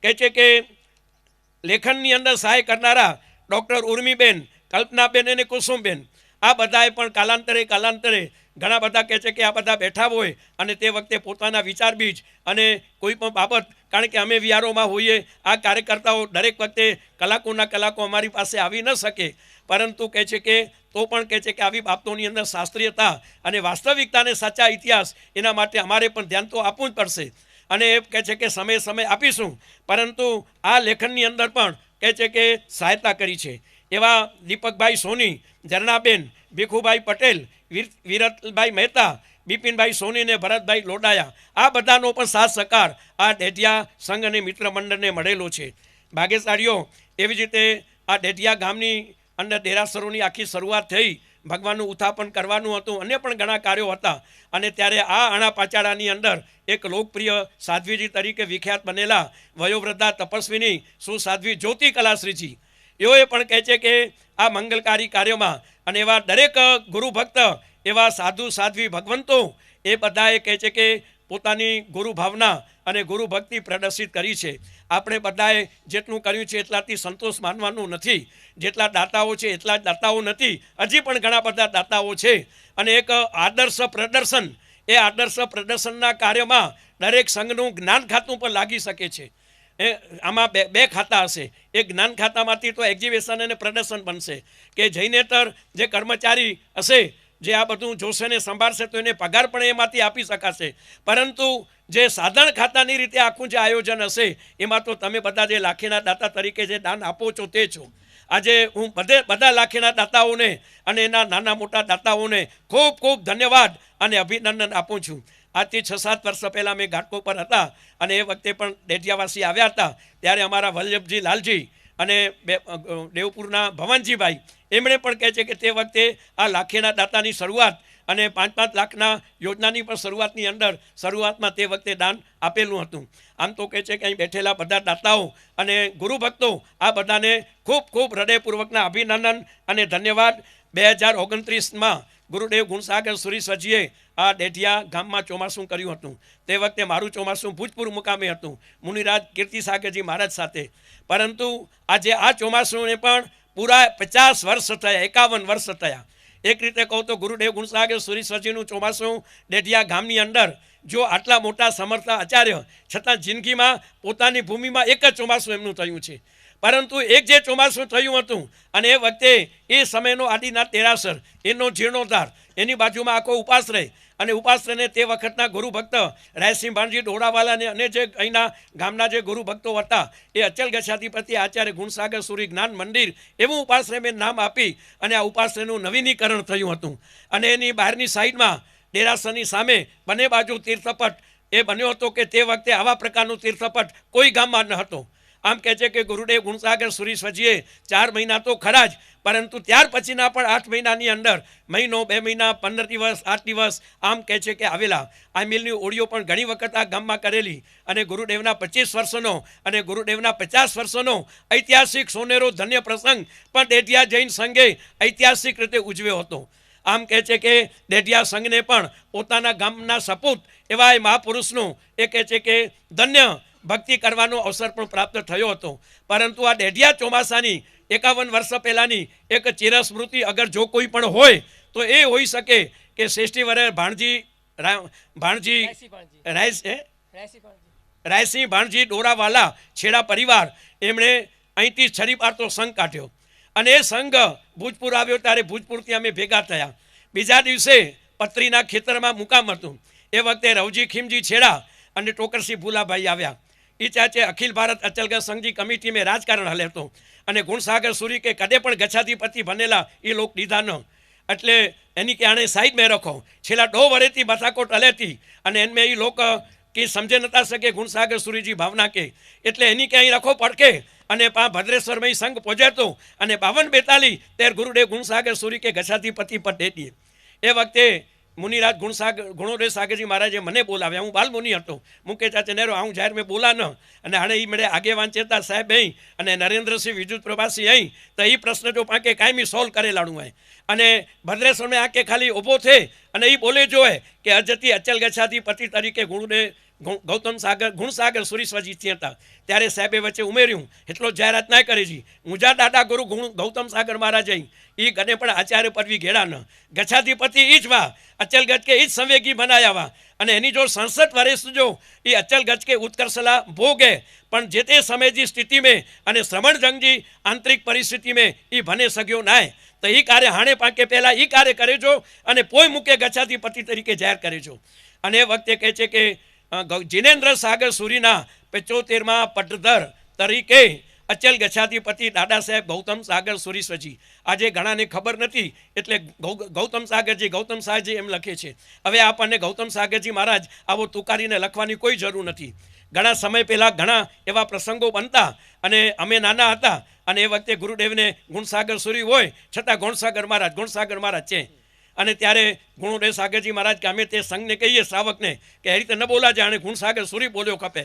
કહે છે કે લેખનની અંદર સહાય કરનારા ડૉક્ટર ઉર્મીબેન, કલ્પનાબેન અને કુસુમબેન, આ બધાએ પણ કાલાંતરે ઘણા બધા કહે છે કે આ બધા બેઠા હોય અને તે વખતે પોતાના વિચાર બીજ અને કોઈ પણ બાબત, કારણ કે અમે વિહારોમાં હોઈએ, આ કાર્યકર્તાઓ દરેક વખતે કલાકો અમારી પાસે આવી ન શકે, પરંતુ કહે છે કે તો પણ કહે છે કે આવી બાબતોની અંદર શાસ્ત્રીયતા અને વાસ્તવિકતાને સાચા ઇતિહાસ એના માટે અમારે પણ ધ્યાન તો આપવું જ પડશે. અને એ કહે છે કે સમય આપીશું, પરંતુ આ લેખનની અંદર પણ કહે છે કે સહાયતા કરી છે એવા દીપકભાઈ સોની, ઝરણાબેન, ભીખુભાઈ પટેલ, વિરતભાઈ મહેતા, બિપિનભાઈ સોની અને ભરતભાઈ લોડાયા, આ બધાનો પણ સાથ સહકાર આ ડેઢિયા સંઘ અને મિત્ર મંડળને મળેલો છે. ભાગ્યશાળીઓ, એવી જ રીતે આ ડેઢિયા ગામની અંદર દેરાસરોની આખી શરૂઆત થઈ. ભગવાનનું ઉત્થાપન કરવાનું હતું, અન્ય પણ ઘણા કાર્યો હતા. અને ત્યારે આ આણાપાચાડાની અંદર એક લોકપ્રિય સાધ્વીજી તરીકે વિખ્યાત બનેલા વયોવૃદ્ધા તપસ્વીની સુસાધ્વી જ્યોતિ કલાશ્રીજી, એઓએ પણ કહે છે કે આ મંગલકારી કાર્યોમાં અને એવા દરેક ગુરુ ભક્ત, એવા સાધુ સાધ્વી ભગવંતો, એ બધાએ કહે છે કે પોતાની ગુરુ ભાવના અને ગુરુ ભક્તિ પ્રદર્શિત કરી છે. આપણે બધાએ જેટલું કર્યું છે એટલાથી સંતોષ માનવાનું નથી. જેટલા દાતાઓ છે એટલા જ દાતાઓ નથી, હજી પણ ઘણા બધા દાતાઓ છે. અને એક આદર્શ પ્રદર્શન, એ આદર્શ પ્રદર્શનના કાર્યમાં દરેક સંઘનું જ્ઞાન ખાતું પણ લાગી શકે છે. આમાં બે ખાતા હશે. એક જ્ઞાન ખાતામાંથી તો એક્ઝિબિશન અને પ્રદર્શન બનશે કે જૈનેતર જે કર્મચારી હશે જે આ બધું જોશે ને સંભાળશે તો એને પગાર પણ એમાંથી આપી શકાશે, પરંતુ જે સાધન ખાતાની રીતે આખું જે આયોજન હશે એમાં તો તમે બધા જે લાખીના દાતા તરીકે જે દાન આપો છો તે છો. આજે હું બધા લાખીના દાતાઓને અને એના નાના મોટા દાતાઓને ખૂબ ખૂબ ધન્યવાદ અને અભિનંદન આપું છું. આજથી 6-7 વર્ષ પહેલાં મેં ઘાટકો પર હતા અને એ વખતે પણ ડેઢિયાવાસી આવ્યા હતા. ત્યારે અમારા વલ્લભજી લાલજી અને દેવપુરના ભવાનજીભાઈ એમણે પણ કહે છે કે તે વખતે આ લાખીના દાતાની શરૂઆત અને 5-5 લાખના યોજનાની પણ શરૂઆતમાં તે વખતે દાન આપેલું હતું. આમ તો કહે છે કે અહીં બેઠેલા બધા દાતાઓ અને ગુરુભક્તો આ બધાને ખૂબ ખૂબ હૃદયપૂર્વકના અભિનંદન અને ધન્યવાદ. 2029માં ગુરુદેવ ગુણસાગર સુરીશ્વરજીએ આ ડેઢિયા ગામમાં ચોમાસું કર્યું હતું. તે વખતે મારું ચોમાસું ભૂજપુર મુકામે હતું મુનિરાજ કીર્તિસાગરજી મહારાજ સાથે. પરંતુ આજે આ ચોમાસુને પણ પૂરા 50 વર્ષ થયા, 51 વર્ષ થયા. એક રીતે કહું તો ગુરુદેવ ગુણસાગર સુરીશ્વરજીનું ચોમાસું ડેઢિયા ગામની અંદર જો આટલા મોટા સમર્થ આચાર્ય છતાં જિંદગીમાં પોતાની ભૂમિમાં એક જ ચોમાસું એમનું થયું છે. પરંતુ એક જે ચોમાસું થયું હતું અને એ વખતે એ સમયનો આદિનાથ તેરાસર એનો જીર્ણોદ્ધાર, એની બાજુમાં આખો ઉપાશ્રય અને ઉપાશ્રયને તે વખતના ગુરુભક્ત રાયસિંહ ભાણજી ડોડાવાલાને અને જે અહીંના ગામના જે ગુરુભક્તો હતા એ અચલ ગચ્છાધિપતિ આચાર્ય ગુણસાગર સૂરી જ્ઞાન મંદિર એવું ઉપાશ્રય મેં નામ આપી અને આ ઉપાશ્રયનું નવીનીકરણ થયું હતું. અને એની બહારની સાઈડમાં દેરાસરની સામે બંને બાજુ તીર્થપટ એ બન્યો હતો કે તે વખતે આવા પ્રકારનું તીર્થપટ કોઈ ગામમાં ન હતો. આમ કહે છે કે ગુરુદેવ ગુણસાગર સુરીશ્વરજીએ 4 મહિના તો ખરા જ, પરંતુ ત્યાર પછીના પણ 8 મહિનાની અંદર મહિનો, 2 મહિના, 15 દિવસ, 8 દિવસ આમ કહે છે કે આવેલા. આ મિલની ઓળીઓ પણ ઘણી વખત આ ગામમાં કરેલી અને ગુરુદેવના 25 વર્ષનો અને ગુરુદેવના 50 વર્ષનો ઐતિહાસિક સોનેરો ધન્ય પ્રસંગ પણ ડેઢિયા જૈન સંઘે ઐતિહાસિક રીતે ઉજવ્યો હતો. આમ કહે છે કે ડેઢિયા સંઘને પણ પોતાના ગામના સપૂત એવા એ મહાપુરુષનું એ કહે છે કે ધન્ય ભક્તિ કરવાનો અવસર પણ પ્રાપ્ત થયો હતો. પરંતુ આ ડેઢિયા ચોમાસાની 51 વર્ષ પહેલાંની એક ચિરસ્મૃતિ અગર જો કોઈ પણ હોય તો એ હોઈ શકે કે શ્રેષ્ઠી વરે રાયસિંહ ભાણજી ડોરાવાલા છેડા પરિવાર એમણે અહીંથી છરી પાડતો સંઘ કાઢ્યો અને એ સંઘ ભૂજપુર આવ્યો ત્યારે ભૂજપુરથી અમે ભેગા થયા. બીજા દિવસે પત્રીના ખેતરમાં મુકામ હતું. એ વખતે રવજી ખીમજી છેડા અને ટોકરસિંહ ભૂલાભાઈ આવ્યા. એ ચાચે અખિલ ભારત અચલગઢ સંઘજી કમિટી મેં રાજકારણ હલે હતો અને ગુણસાગર સૂરી કે કદે પણ ગચ્છાધિપતિ બનેલા એ લોક દીધા ન એટલે એની કે આણે સાઈડ મેં રખો. છેલ્લા 2 વર્ષથી બથાકોટ હલેતી અને એનમે એ લોક કે સમજે નતા શકે ગુણસાગર સૂરીજી ભાવના કે એટલે એની કે અહીં રખો પડકે અને ભદ્રેશ્વરમાં સંઘ પહોંચ્યો અને 52-42 તેર ગુરુદેવ ગુણસાગર સૂરી કે ગચ્છાધિપતિ પર દે દીએ. એ વખતે મુનિરાજ ગુણોદેવ સાગરજી મહારાજે મને બોલાવ્યા. હું બાલમુનિ હતો. મુકે ચાચે નેરો આવું જાહેર મેં બોલા ન અને હાણે એ મળે આગેવાન ચેતા સાહેબ અહીં અને નરેન્દ્રસિંહ વિદ્યુત પ્રભાસી અહીં તો એ પ્રશ્ન જો પાંકે કાયમી સોલ્વ કરેલાનું હોય અને ભદ્રેશ્વરમાં આંકે ખાલી ઊભો છે અને એ બોલે જોએ કે અજતી અચલ ગચ્છાધિપતિ તરીકે ગુરુદેવ ગુણસાગર સુરીશ્વરજી હતા. ત્યારે સાહેબે વચ્ચે ઉમેર્યું એટલો જાહેરાત ના કરી જી મુજા દાદા ગુરુ ગૌતમ સાગર મહારાજ એ ગને પણ આચાર્ય પદવી ઘેડા ન ગચ્છાધિપતિ ઈ જ વા અચલગઢ કે ઈ જ સંવેગી બનાયા વા અને એની જો 67 વર્ષ જો એ અચલગઢ કે ઉત્કર્ષલા ભોગે પણ જે તે સમયની સ્થિતિ में અને શ્રવણ જંગજી આંતરિક પરિસ્થિતિ में એ ભને સગ્યો નાય તો એ કાર્ય હાણે પાકે પહેલા એ કાર્ય કરેજો અને પોઈ મૂકે ગચ્છાધિપતિ તરીકે જાહેર કરેજો. અને એ વખતે કહે છે કે जिनेन्द्र सागर सूरीना 75માં पट्टधर तरीके अचल गच्छाधिपति दादा साहेब गौतम सागर सुरीश्वरजी आज घणाने खबर नहीं एटले गौतम सागरजी एम लखे छे. हवे आपने गौतम सागरजी महाराज आवो तुकारीने लखवानी कोई जरूर नहीं. घणा समय पहला घणा एवा प्रसंगों बनता अने अमे नाना हता अने ए वखते गुरुदेवने गुणसागर सूरी होय छतां गुणसागर महाराज छे અને ત્યારે ગુણોદેવ સાગરજી મહારાજ કે અમે તે સંઘને કહીએ શ્રાવકને કે એ રીતે ન બોલા જાણે ગુણસાગર સૂરી બોલ્યો ખપે.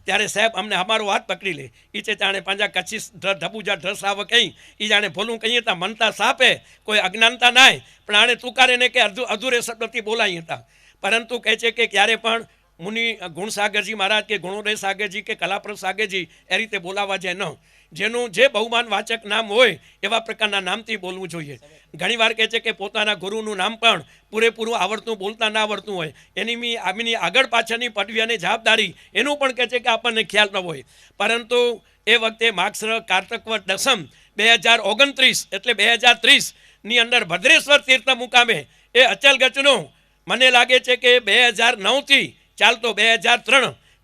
ત્યારે સાહેબ અમને અમારો હાથ પકડી લે એ છે જાણે પાંજા કચ્છી ઢબુજા ઢ શ્રાવક કહી એ જાણે ભોલું કહીએ તા મનતા સાપે કોઈ અજ્ઞાનતા નાય પણ આણે તુકારે ને કે અધૂરે શબ્દથી બોલાઈ હતા. પરંતુ કહે છે કે ક્યારે પણ મુનિ ગુણસાગરજી મહારાજ કે ગુણોદેવ સાગરજી કે કલાપ્રભ સાગરજી એ રીતે બોલાવા જાય ન. જેનું જે બહુમાન વાચક નામ હોય એવા પ્રકારના નામથી બોલવું જોઈએ. ઘણીવાર કહે છે કે પોતાના ગુરુનું નામ પણ પૂરેપૂરું આવડતું બોલતા ના આવડતું હોય એની આગળ પાછળની પદવી અને જવાબદારી એનું પણ કહે છે કે આપણને ખ્યાલ ન હોય. પરંતુ એ વખતે માગસર કાર્તકવદ દસમ 2029 એટલે 2030ની અંદર ભદ્રેશ્વર તીર્થ મુકામે એ અચલગચનો મને લાગે છે કે 2009થી ચાલતો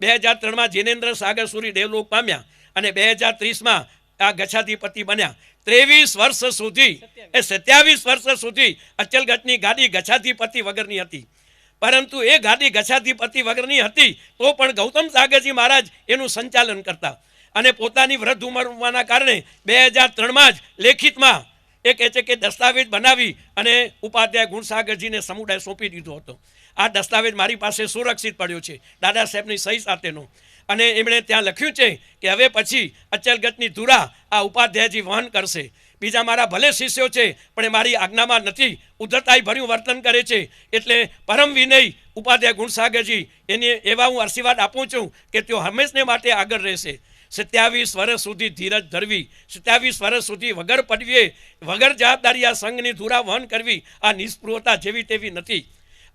2003માં જિનેન્દ્ર સાગર સુરી દેવલોક પામ્યા અને 2030માં આ ગચ્છાધિપતિ બન્યા. 23 વર્ષ સુધી 27 વર્ષ સુધી અચલગચની ગાદી ગચ્છાધિપતિ વગરની હતી. પરંતુ એ ગાદી ગચ્છાધિપતિ વગરની હતી તો પણ ગૌતમ સાગરજી મહારાજ એનું સંચાલન કરતા અને પોતાની વૃદ્ધ ઉંમર હોવાના કારણે 2003માં જ લેખિતમાં એ કહે છે કે દસ્તાવેજ બનાવી અને ઉપાધ્યાય ગુણસાગરજીને સમુદાય સોંપી દીધો હતો. આ દસ્તાવેજ મારી પાસે સુરક્ષિત પડ્યો છે દાદા સાહેબની સહી સાથેનો. અને એમણે ત્યાં લખ્યું છે કે હવે પછી અચલગચની ધુરા આ ઉપાધ્યાયજી વહન કરશે. બીજા મારા ભલે શિષ્યો છે પણ એ મારી આજ્ઞામાં નથી, ઉદ્ધતાઈ ભર્યું વર્તન કરે છે. એટલે પરમ વિનય ઉપાધ્યાય ગુણસાગરજી એને એવા હું આશીર્વાદ આપું છું કે તેઓ હંમેશને માટે આગળ રહેશે. 27 વર્ષ સુધી ધીરજ ધરવી, 27 વર્ષ સુધી વગર પડવીએ વગર જવાબદારી આ સંઘની ધુરા વહન કરવી આ નિષ્પૃહતા જેવી તેવી નથી.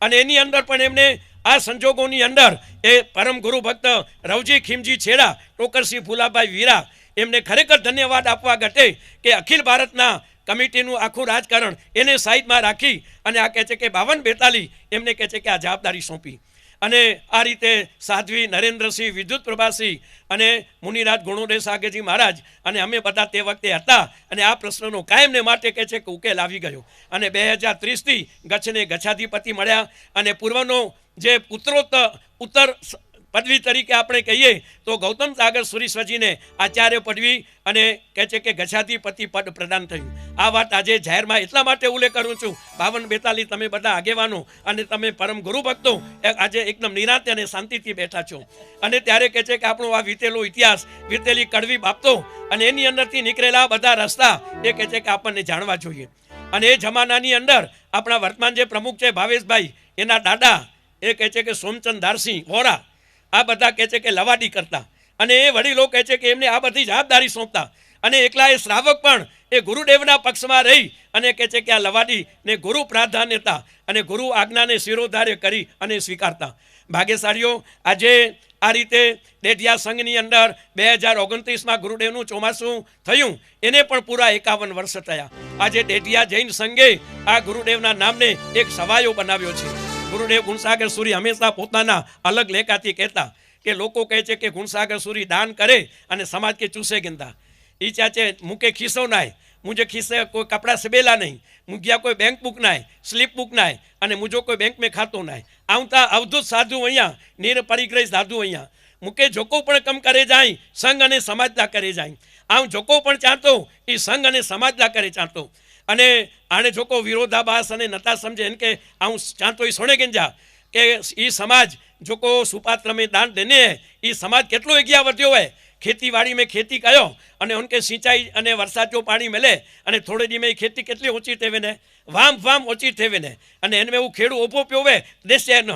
અને એની અંદર પણ એમને આ સંજોગોની અંદર એ પરમ ગુરુ ભક્ત રવજી ખીમજી છેડા, ટોકરસિંહ ફુલાભાઈ વીરા એમને ખરેખર ધન્યવાદ આપવા ઘટે કે અખિલ ભારતના કમિટીનું આખું રાજકારણ એને સાઈડમાં રાખી અને આ કહે છે કે 52-42 એમને કહે છે કે આ જવાબદારી સોંપી. અને આ રીતે સાધ્વી નરેન્દ્રસિંહ, વિદ્યુત પ્રભાસિંહ અને મુનિરાજ ગુણોદય સાગરજી મહારાજ અને અમે બધા તે વખતે હતા. અને આ પ્રશ્નનો કાયમને માટે કહે છે કે ઉકેલ આવી ગયો. અને 2030થી ગચ્છને ગચ્છાધિપતિ મળ્યા અને પૂર્વનો જે ઉત્તર પદવી તરીકે આપણે કહીએ તો ગૌતમ સાગર સુરીશ્વરજીને આચાર્ય પદવી અને કહે છે કે ગચ્છાધિપતિ પદ પ્રદાન થયું. આ વાત આજે જાહેરમાં એટલા માટે ઉલ્લેખ કરું છું 52-42 તમે બધા આગેવાનો અને તમે પરમ ગુરુ ભક્તો આજે એકદમ નિરાંતે અને શાંતિથી બેઠા છો. અને ત્યારે કહે છે કે આપણો આ વીતેલો ઇતિહાસ, વીતેલી કડવી બાબતો અને એની અંદરથી નીકળેલા બધા રસ્તા એ કહે છે કે આપણને જાણવા જોઈએ. અને એ જમાનાની અંદર આપણા વર્તમાન જે પ્રમુખ છે ભાવેશભાઈ, એના દાદા એ કહે છે કે સોમચંદ ધારસિંહ વોરા આ બધા કહે છે કે લવાડી કરતા અને એ વડીલો કહે છે કે એમને આ બધી જવાબદારી સોંપતા. અને એકલા એ શ્રાવક પણ એ ગુરુદેવના પક્ષમાં રહી અને કહે છે કે આ લવાડીને ગુરુ પ્રાધાન્યતા અને ગુરુ આજ્ઞાને શિરોધાર્ય કરી અને સ્વીકારતા. ભાગ્યશાળીઓ આજે આ રીતે ડેઢિયા સંઘની અંદર 2029માં ગુરુદેવનું ચોમાસું થયું એને પણ પૂરા 51 વર્ષ થયા. આજે ડેઢિયા જૈન સંઘે આ ગુરુદેવના નામને એક સવાયો બનાવ્યો છે. ગુરુદેવ ગુણસાગર સુરી હંમેશા પોતાના અલગ લેખાથી કહેતા કે લોકો કહે છે કે ગુણસાગર સુરી દાન કરે અને સમાજ કે ચૂસે ગંદા એ ચાચે મુકે ખિસ્સો નાય, મુझे खिस्से कोई कपड़ा सबेला नहीं, मुझे कोई बैंक बुक ना है, स्लिप बुक ना है અને મુજો કોઈ બેંક મેં ખાતો ના આવતા અવધૂત સાધુ અહીંયા નીર પરિગ્રહ સાધુ અહીંયા મુકે જોકો પણ કમ કરે જાય સંઘ અને સમાજના કરે જાય. આમ જોકો પણ ચાહતો એ સંઘ અને સમાજના કરે ચાહતો. અને આને જોકો વિરોધાભાસ અને નતા સમજે એમ કે આવું ચાહતો એ સોને ગંજા કે એ સમાજ જોકો સુપાત્ર में दान देने એ સમાજ કેટલો આગળ વધ્યો હોય. ખેતીવાડી મેં ખેતી કર્યો અને ઉનકે સિંચાઈ અને વરસાદ જો પાણી મળે અને થોડે દી મેં ખેતી કેટલી ઓછી થેવે ને વામ ઓછી થેવે ને અને એને એવું ખેડૂ ઊભો પ્યોવે દેશે ન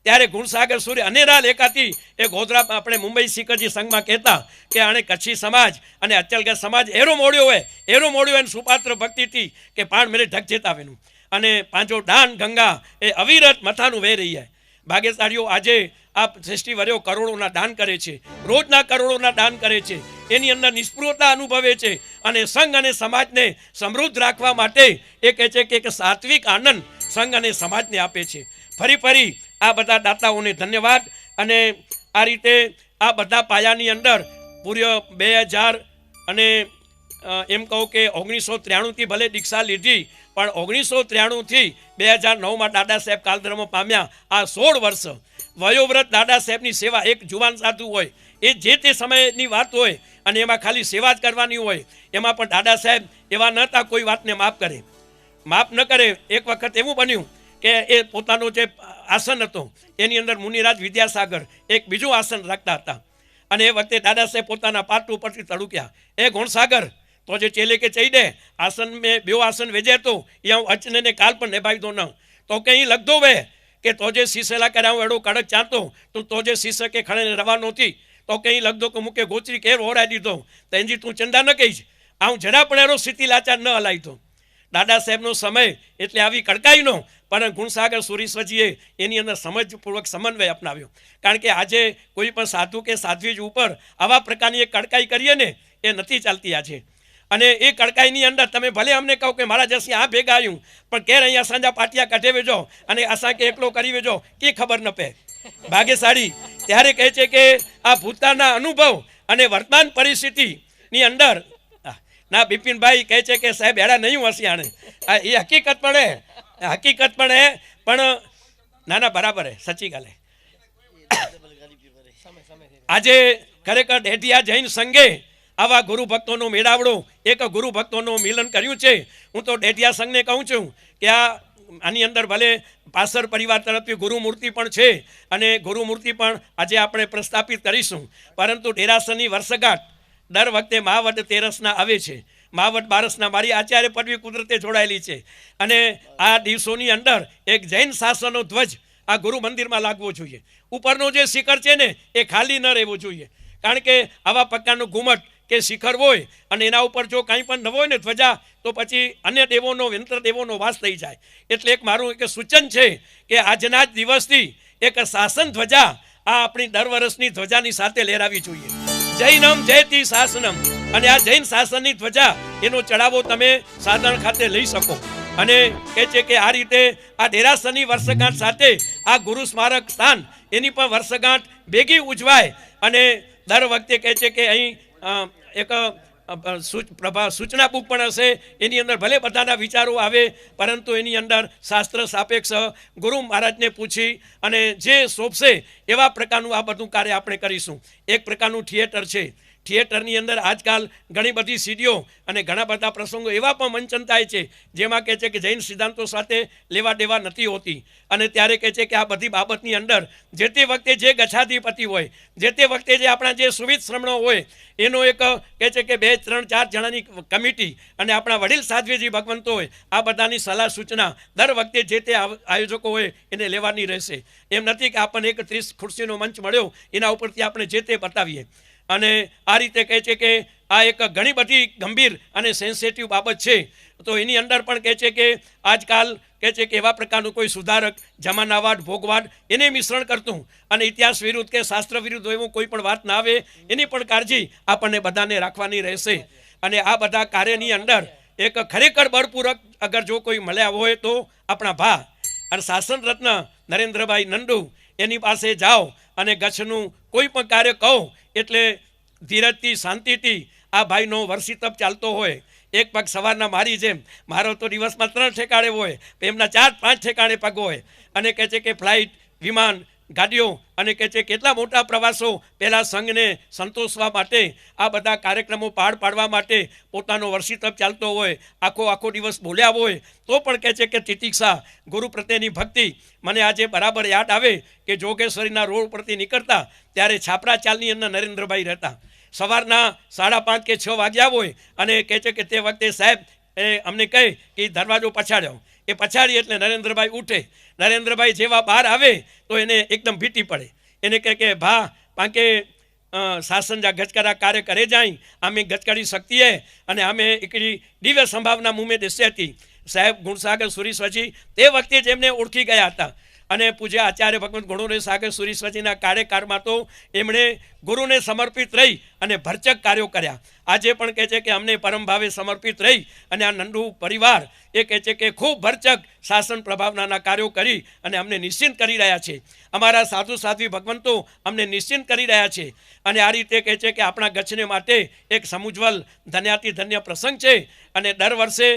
ત્યારે ગુણસાગર સૂર્ય અનેરા લેખાતી એ ગોધરા આપણે મુંબઈ સિકરજી સંઘમાં કહેતા કે આણે કચ્છી સમાજ અને અચલગઢ સમાજ એરો મોડ્યો હોય ને સુપાત્ર ભક્તિથી કે પાણ મેરે ઢક જેતાવેનું અને પાંચો દાન ગંગા એ અવિરત મથાનું વહી રહી છે. ભાગ્યશાળીઓ આજે આ શ્રેષ્ઠી વર્યો કરોડોના દાન કરે છે, રોજના કરોડોના દાન કરે છે, એની અંદર નિષ્પૃહતા અનુભવે છે અને સંઘ અને સમાજને સમૃદ્ધ રાખવા માટે એ કહે છે કે સાત્વિક આનંદ સંઘ અને સમાજને આપે છે. ફરી આ બધા દાતાઓને ધન્યવાદ. અને આ રીતે આ બધા પાયાની અંદર પૂર્ય 2000 અને એમ કહું કે 1993થી ભલે દીક્ષા લીધી પણ 1993થી 2009માં દાદા સાહેબ કાલધર્મ પામ્યા. આ 16 વર્ષ વયોવૃદ્ધ દાદા સાહેબની સેવા, એક જુવાન સાધુ હોય એ જે તે સમયની વાત હોય અને એમાં ખાલી સેવા જ કરવાની હોય, એમાં પણ દાદા સાહેબ એવા ન હતા કોઈ વાતને માફ ન કરે. એક વખત એવું બન્યું કે એ પોતાનો જે આસન હતો એની અંદર મુનિરાજ વિદ્યાસાગર એક બીજું આસન રાખતા હતા અને એ વખતે દાદા સાહેબ પોતાના પાટ ઉપરથી તડુક્યા, એ ગુણસાગર તો જે ચેલે કે ચઈ દે આસન મેં બેવ આસન વેજે તો એ હું અચને ને કાલ પણ નિભાવી દો ન તો કहीं લખદો વે કે તોજે શીશેલા કર્યા એડો કડક ચાહતો તું તોજે શીશે કે ખડે રવા નહોતી તો કहीं લખદો કે મુકે ગોચરી કેર હોરાઈ દીધો તો એની તું ચંદા ન કહીશ. આવું જરા પણ એનો સ્થિતિ લાચાર ન હલાવી તો દાદા સાહેબનો સમય એટલે આવી કડકાઈનો પણ ગુણસાગર સુરીશ્વરજીએ એની અંદર સમજપૂર્વક સમન્વય અપનાવ્યો. કારણ કે આજે કોઈ પણ સાધુ કે સાધ્વી ઉપર આવા પ્રકારની એક કડકાઈ કરીએ ને એ નથી ચાલતી આજે. અને એ કડકાઈની અંદર તમે ભલે અમને કહો કે મારા જસી આ ભેગા આવ્યું પણ કેર અહીંયા સાંજા પાટિયા કાઢે વેજો અને અસાં કે એકલો કરી વેજો કે ખબર ન પે ભાગ્યશાળી ત્યારે કહે છે કે આ ભૂતકાળના અનુભવ અને વર્તમાન પરિસ્થિતિની અંદર ના બિપિનભાઈ કહે છે કે સાહેબ એડા નહીં હસી આણે એ હકીકત પણ હે પણ ના ના બરાબર હે સચ્ચી ગાલે આજે ખરેખર ડેઢિયા જૈન સંઘે આવા ગુરુ ભક્તોનો મેળાવડો એક ગુરુ ભક્તોનું મિલન કર્યું છે. હું તો ડેઢિયા સંઘને કહું છું કે આની અંદર ભલે પાસર પરિવાર તરફથી ગુરુમૂર્તિ પણ છે અને ગુરુમૂર્તિ પણ આજે આપણે પ્રસ્થાપિત કરીશું, પરંતુ ડેરાસરની વર્ષગાંઠ દર વખતે મહાવદ તેરસના આવે છે, મહાવદ બારસના મારી આચાર્ય પદવી કુદરતે જોડાયેલી છે અને આ દિવસોની અંદર એક જૈન શાસનનો ધ્વજ આ ગુરુ મંદિરમાં લાગવો જોઈએ. ઉપરનો જે શિખર છે ને એ ખાલી ન રહેવું જોઈએ, કારણ કે આવા પ્રકારનું ઘુમટ કે શિખર હોય અને એના ઉપર જો કાંઈ પણ ન હોય ને ધ્વજા તો પછી અન્ય દેવોનો યંત્ર દેવોનો વાસ થઈ જાય. એટલે એક મારું એક સૂચન છે કે આજના જ દિવસથી એક શાસન ધ્વજા આ આપણી દર વર્ષની ધ્વજાની સાથે લહેરાવી જોઈએ. જૈનમ જયતી શાસનમ, અને આ જૈન શાસનની ધ્વજા એનો ચડાવો તમે સાધારણ ખાતે લઈ શકો. અને કહે છે કે આ રીતે આ ડેરાસરની વર્ષગાંઠ સાથે આ ગુરુ સ્મારક સ્થાન એની પણ વર્ષગાંઠ ભેગી ઉજવાય. અને દર વખતે કહે છે કે અહીં એક સૂચના બુક પણ હશે, એની અંદર ભલે બધાના વિચારો આવે પરંતુ એની અંદર શાસ્ત્ર સાપેક્ષ ગુરુ મહારાજને પૂછી અને જે શોભશે એવા પ્રકારનું આ બધું કાર્ય આપણે કરીશું. એક પ્રકારનું થિયેટર છે, થિયેટરની અંદર આજકાલ ઘણી બધી સીડીઓ અને ઘણા બધા પ્રસંગો એવા પણ મંચન થાય છે જેમાં કહે છે કે જૈન સિદ્ધાંતો સાથે લેવા દેવા નથી હોતી. અને ત્યારે કહે છે કે આ બધી બાબતની અંદર જે તે વખતે જે ગચ્છાધિપતિ હોય, જે તે વખતે જે આપણા જે સુવિધ શ્રમણો હોય એનો એક કહે છે કે 2, 3, 4 જણાની કમિટી અને આપણા વડીલ સાધ્વીજી ભગવંતો હોય આ બધાની સલાહ સૂચના દર વખતે જે તે આયોજકો હોય એને લેવાની રહેશે. એમ નથી કે આપણને એક 30 ખુરશીનો મંચ મળ્યો એના ઉપરથી આપણે જે તે બતાવીએ. અને આ રીતે કહે છે કે આ એક ઘણી બધી ગંભીર અને સેન્સિટિવ બાબત છે. તો એની અંદર પણ કહે છે કે આજકાલ કહે છે કે એવા પ્રકારનું કોઈ સુધારક જમાનાવાદ ભોગવાદ એને મિશ્રણ કરતું અને ઇતિહાસ વિરુદ્ધ કે શાસ્ત્ર વિરુદ્ધ એવું કોઈ પણ વાત ના આવે એની પણ કાળજી આપણને બધાને રાખવાની રહેશે. અને આ બધા કાર્યની અંદર એક ખરેખર બળપૂર્વક અગર જો કોઈ મળ્યા હોય તો આપણા ભા અને શાસન રત્ન નરેન્દ્રભાઈ નંદુ એની પાસે જાઓ અને ગચ્છનું કોઈ પણ કાર્ય કહો એટલે ધીરજથી શાંતિથી આ ભાઈનો વર્ષિતપ ચાલતો હોય. એક પગ સવારના મારી જેમ, મારો તો દિવસમાં 3 ઠેકાણે હોય, એમના 4-5 ઠેકાણે પગ હોય. અને કહે છે કે ફ્લાઇટ, વિમાન, ગાડીઓ અને કહે છે કેટલા મોટા પ્રવાસો પહેલાં સંઘને સંતોષવા માટે આ બધા કાર્યક્રમો પાર પાડવા માટે પોતાનો વર્ષિતપ ચાલતો હોય, આખો દિવસ બોલ્યા હોય તો પણ કહે છે કે તિતિક્ષા ગુરુ પ્રત્યેની ભક્તિ મને આજે બરાબર યાદ આવે કે જોગેશ્વરીના રોડ પરથી નીકળતા ત્યારે છાપરા ચાલની અંદર નરેન્દ્રભાઈ રહેતા. સવારના 5:30 કે 6 વાગ્યા હોય અને કહે છે કે તે વખતે સાહેબ એ અમને કહે કે દરવાજો પછાડ્યો, એ પછાડી એટલે નરેન્દ્રભાઈ ઉઠે. નરેન્દ્રભાઈ જેવા બહાર આવે તો એને એકદમ ભીટી પડે. એને કહે કે ભા પાંકે શાસન જા ગચકરા કાર્ય કરે જાય આમે ગચકડી શક્તિ હે અને આમે એકડી દિવ્ય સંભાવના મુમે દેશે હતી. સાહેબ ગુણસાગર સુરીશ્વરજી તે વખતે જ એમને ઓળખી ગયા હતા અને પૂજ્ય આચાર્ય ભગવંત ગુણોરે સાગર સુરીશ્વરજીના કાર્યકાળમાં તો એમણે ગુરુને સમર્પિત રહી અને ભરચક કાર્યો કર્યા. આજે પણ કહે છે કે અમને પરમ ભાવે સમર્પિત રહી અને આ નંદુ પરિવાર એ કહે છે કે ખૂબ ભરચક શાસન પ્રભાવનાના કાર્યો કરી અને અમને નિશ્ચિંત કરી રહ્યા છે. અમારા સાધુ સાધ્વી ભગવંતો અમને નિશ્ચિંત કરી રહ્યા છે. અને આ રીતે કહે છે કે આપણા ગચ્છને માટે એક સમુજ્જવલ ધન્યાતિ ધન્ય પ્રસંગ છે. અને દર વર્ષે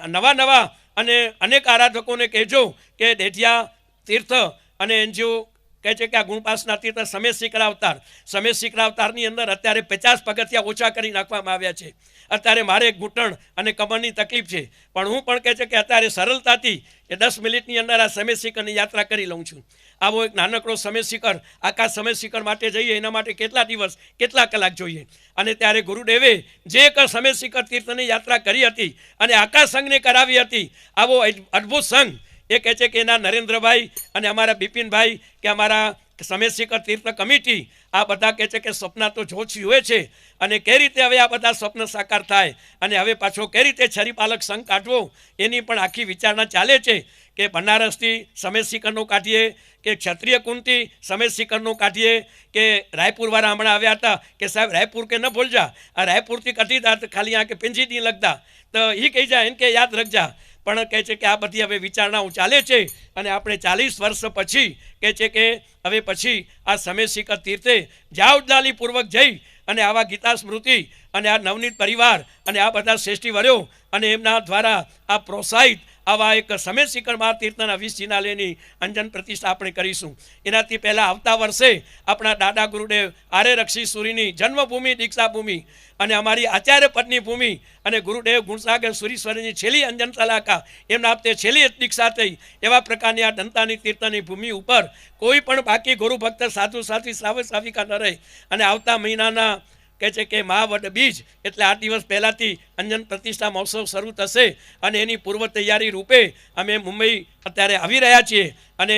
નવા અને અનેક આરાધકોને કહેજો કે ડેઢિયા તીર્થ અને એનજીઓ કહે છે કે આ ગુણપાસના તીર્થ સમેત શીકરા અવતારની અંદર અત્યારે 50 પગથિયા ઓછા કરી નાખવામાં આવ્યા છે. અત્યારે મારે ઘૂંટણ અને કમરની તકલીફ છે પણ હું પણ કહે છે કે અત્યારે સરળતાથી એ 10 મિનિટની અંદર આ સમેત શિખરની યાત્રા કરી લઉં છું. આવો એક નાનકડો સમેત શિખર, આકાશ સમેત શિખર માટે જઈએ એના માટે કેટલા દિવસ કેટલા કલાક જોઈએ. અને ત્યારે ગુરુદેવે જે એક સમેત શિખર તીર્થની યાત્રા કરી હતી અને આકાશ સંઘને કરાવી હતી, આવો અદ્ભુત સંઘ એ કહે છે કે એના નરેન્દ્રભાઈ અને અમારા બિપિનભાઈ કે અમારા સમેત શિખર તીર્થ કમિટી આ બધા કહે છે કે સપના તો જોશી હોય છે અને કઈ રીતે હવે આ બધા સ્વપ્ન સાકાર થાય અને હવે પાછો કઈ રીતે છરીપાલક સંઘ કાઢવો એની પણ આખી વિચારણા ચાલે છે કે બનારસથી સમેત શિખરનો કાઢીએ, કે ક્ષત્રિય કુંડથી સમેત શિખરનો કાઢીએ, કે રાયપુરવાળા હમણાં આવ્યા હતા કે સાહેબ રાયપુર કે ન ભૂલજા, આ રાયપુરથી કાઢી દા તો ખાલી આ કે પિંજી નહીં લખતા, તો એ કહી જાય એને કે યાદ રાખજા. પણ કહે છે કે આ બધી હવે વિચારણાઓ ચાલે છે અને આપણે 40 વર્ષ પછી કહે છે કે હવે પછી આ સમેત શિખર તીર્થે જવાબદારીપૂર્વક જઈ અને આવા ગીતા સ્મૃતિ અને આ નવનીત પરિવાર અને આ બધા શ્રેષ્ઠી વર્યો અને એમના દ્વારા આ પ્રોત્સાહિત આવા એક સમેત શિખર મહાતીર્થના 20 જિનાલયની અંજન પ્રતિષ્ઠા આપણે કરીશું. એનાથી પહેલાં આવતા વર્ષે આપણા દાદા ગુરુદેવ આર્ય રક્ષી સુરીની જન્મભૂમિ દીક્ષાભૂમિ અને અમારી આચાર્ય પદની ભૂમિ અને ગુરુદેવ ગુણસાગર સુરીશ્વરીની છેલ્લી અંજન સલાકા એમના હપ્તે છેલ્લી દીક્ષા થઈ એવા પ્રકારની આ દંતાની તીર્થની ભૂમિ ઉપર કોઈ પણ બાકી ગુરુ ભક્ત સાધુ સાધ્વી શ્રાવક શ્રાવિકા ન રહે. અને આવતા મહિનાના કહે છે કે મહાવદ બીજ એટલે 8 દિવસ પહેલાંથી અંજન પ્રતિષ્ઠા મહોત્સવ શરૂ થશે અને એની પૂર્વ તૈયારી રૂપે અમે મુંબઈ અત્યારે આવી રહ્યા છીએ અને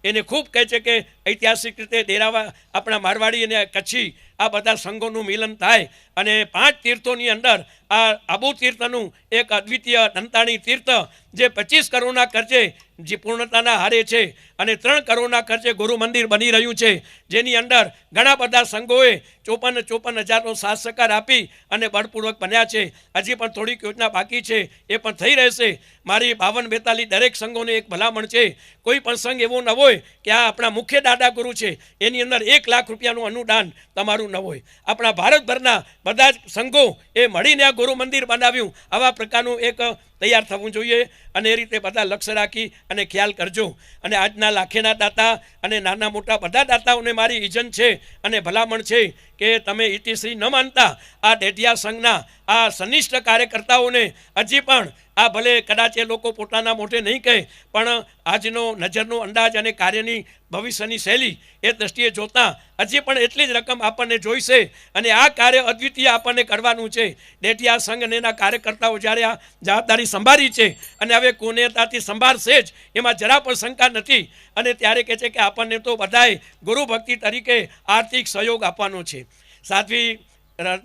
એને ખૂબ કહે છે કે ઐતિહાસિક રીતે ડેરાવા આપણા મારવાડી અને કચ્છી આ બધા સંઘોનું મિલન થાય અને 5 તીર્થોની અંદર આ આબુ તીર્થનું એક અદ્વિતીય દંતાણી તીર્થ જે 25 કરોડના ખર્ચે જે પૂર્ણતાના હારે છે અને 3 કરોડના ખર્ચે ગુરુ મંદિર બની રહ્યું છે, જેની અંદર ઘણા બધા સંઘોએ 54,000નો સાથ સહકાર આપી અને બળપૂર્વક બન્યા છે. હજી પણ થોડીક યોજના બાકી છે, એ પણ થઈ રહેશે. મારી 52-42 દરેક સંઘોને એક ભલામણ છે, કોઈ પણ સંઘ એવો ન હોય કે આ આપણા મુખ્ય દાદા ગુરુ છે એની અંદર 1 લાખ રૂપિયાનું અનુદાન તમારું ન હોય. આપણા ભારતભરના બધા જ સંઘો એ મળીને આ ગુરુ મંદિર બનાવ્યું, આવા પ્રકારનું એક તૈયાર થવું જોઈએ અને એ રીતે બધા લક્ષ્ય રાખી અને ખ્યાલ કરજો. અને આજના લાખેના દાતા અને નાના મોટા બધા દાતાઓને મારી ઇજન છે અને ભલામણ છે કે તમે ઇતિશ્રી ન માનતા આ ડેઢિયા સંઘના આ સનિષ્ઠ કાર્યકર્તાઓને હજી પણ આ ભલે કદાચ એ લોકો પોતાના મોઢે નહીં કહે પણ આજનો નજરનો અંદાજ અને કાર્યની ભવિષ્યની શૈલી એ દ્રષ્ટિએ જોતાં હજી પણ એટલી જ રકમ આપણને જોઈશે અને આ કાર્ય અદ્વિતીય આપણને કરવાનું છે. ડેઢિયા સંઘ અને એના કાર્યકર્તાઓ જ્યારે આ જવાબદારી સંભાળી છે અને હવે કુનેતાથી સંભાળશે જ એમાં જરા પણ શંકા નથી. અને ત્યારે કહે છે કે આપણને તો બધાએ ગુરુ ભક્તિ તરીકે આર્થિક સહયોગ આપવાનો છે. સાધ્વી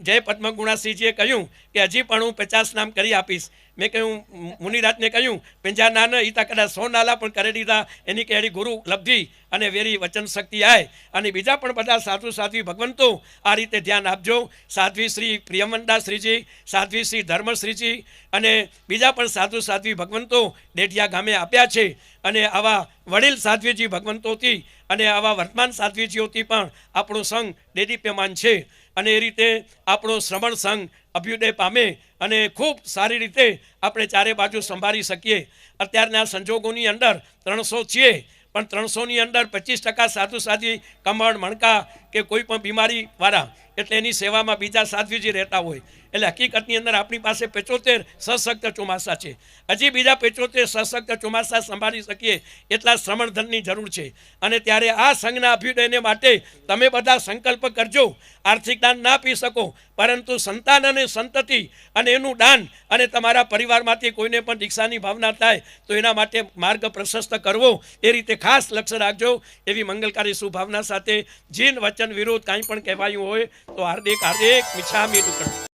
જય પદ્મગુણાશ્રીજીએ કહ્યું કે હજી પણ હું 50 નામ કરી આપીશ. મેં કહ્યું મુનિરાજને કહ્યું 50 ના એ તો કદાચ 100 નાલા પણ કરી દીધા, એની કેડી ગુરુ લબ્ધિ અને વેરી વચન શક્તિ આય. અને બીજા પણ બધા સાધુ સાધ્વી ભગવંતો આ રીતે ધ્યાન આપજો. સાધ્વી શ્રી પ્રિયમંડા શ્રીજી, સાધ્વી શ્રી ધર્મશ્રીજી અને બીજા પણ સાધુ સાધ્વી ભગવંતો ડેઢિયા ગામે આપ્યા છે. અને આવા વડીલ સાધ્વીજી ભગવંતોથી અને આવા વર્તમાન સાધ્વીજીઓથી પણ આપણો સંઘ દેદીપ્યમાન છે. અને એ રીતે આપણો શ્રમણ સંઘ અભ્યુદય પામે અને ખૂબ સારી રીતે આપણે ચારે બાજુ સંભાળી શકીએ. અત્યારના સંજોગોની અંદર 300 છીએ પણ 300ની અંદર 25% સાધુ સાધ્વી કમળ મણકા કે કોઈ પણ બીમારીવાળા એટલે એની સેવામાં બીજા સાધ્વીજી રહેતા હોય. એટલે હકીકતની અંદર આપણી પાસે 75 સશક્ત ચોમાસા છે. હજી બીજા 75 સશક્ત ચોમાસા સંભાળી શકીએ એટલા શ્રમણ ધનની જરૂર છે. અને ત્યારે આ સંઘના અભ્યુદયને માટે તમે બધા સંકલ્પ કરજો. આર્થિક દાન ના આપી શકો પરંતુ સંતાન અને સંતતિ અને એનું દાન અને તમારા પરિવારમાંથી કોઈને પણ દીક્ષાની ભાવના થાય તો એના માટે માર્ગ પ્રશસ્ત કરવો એ રીતે ખાસ લક્ષ્ય રાખજો. એવી મંગલકારી શુભાવના સાથે જીન વચન વિરોધ કાંઈ પણ કહેવાયું હોય તો હાર્દિક મિચ્છામિ દુક્કડમ.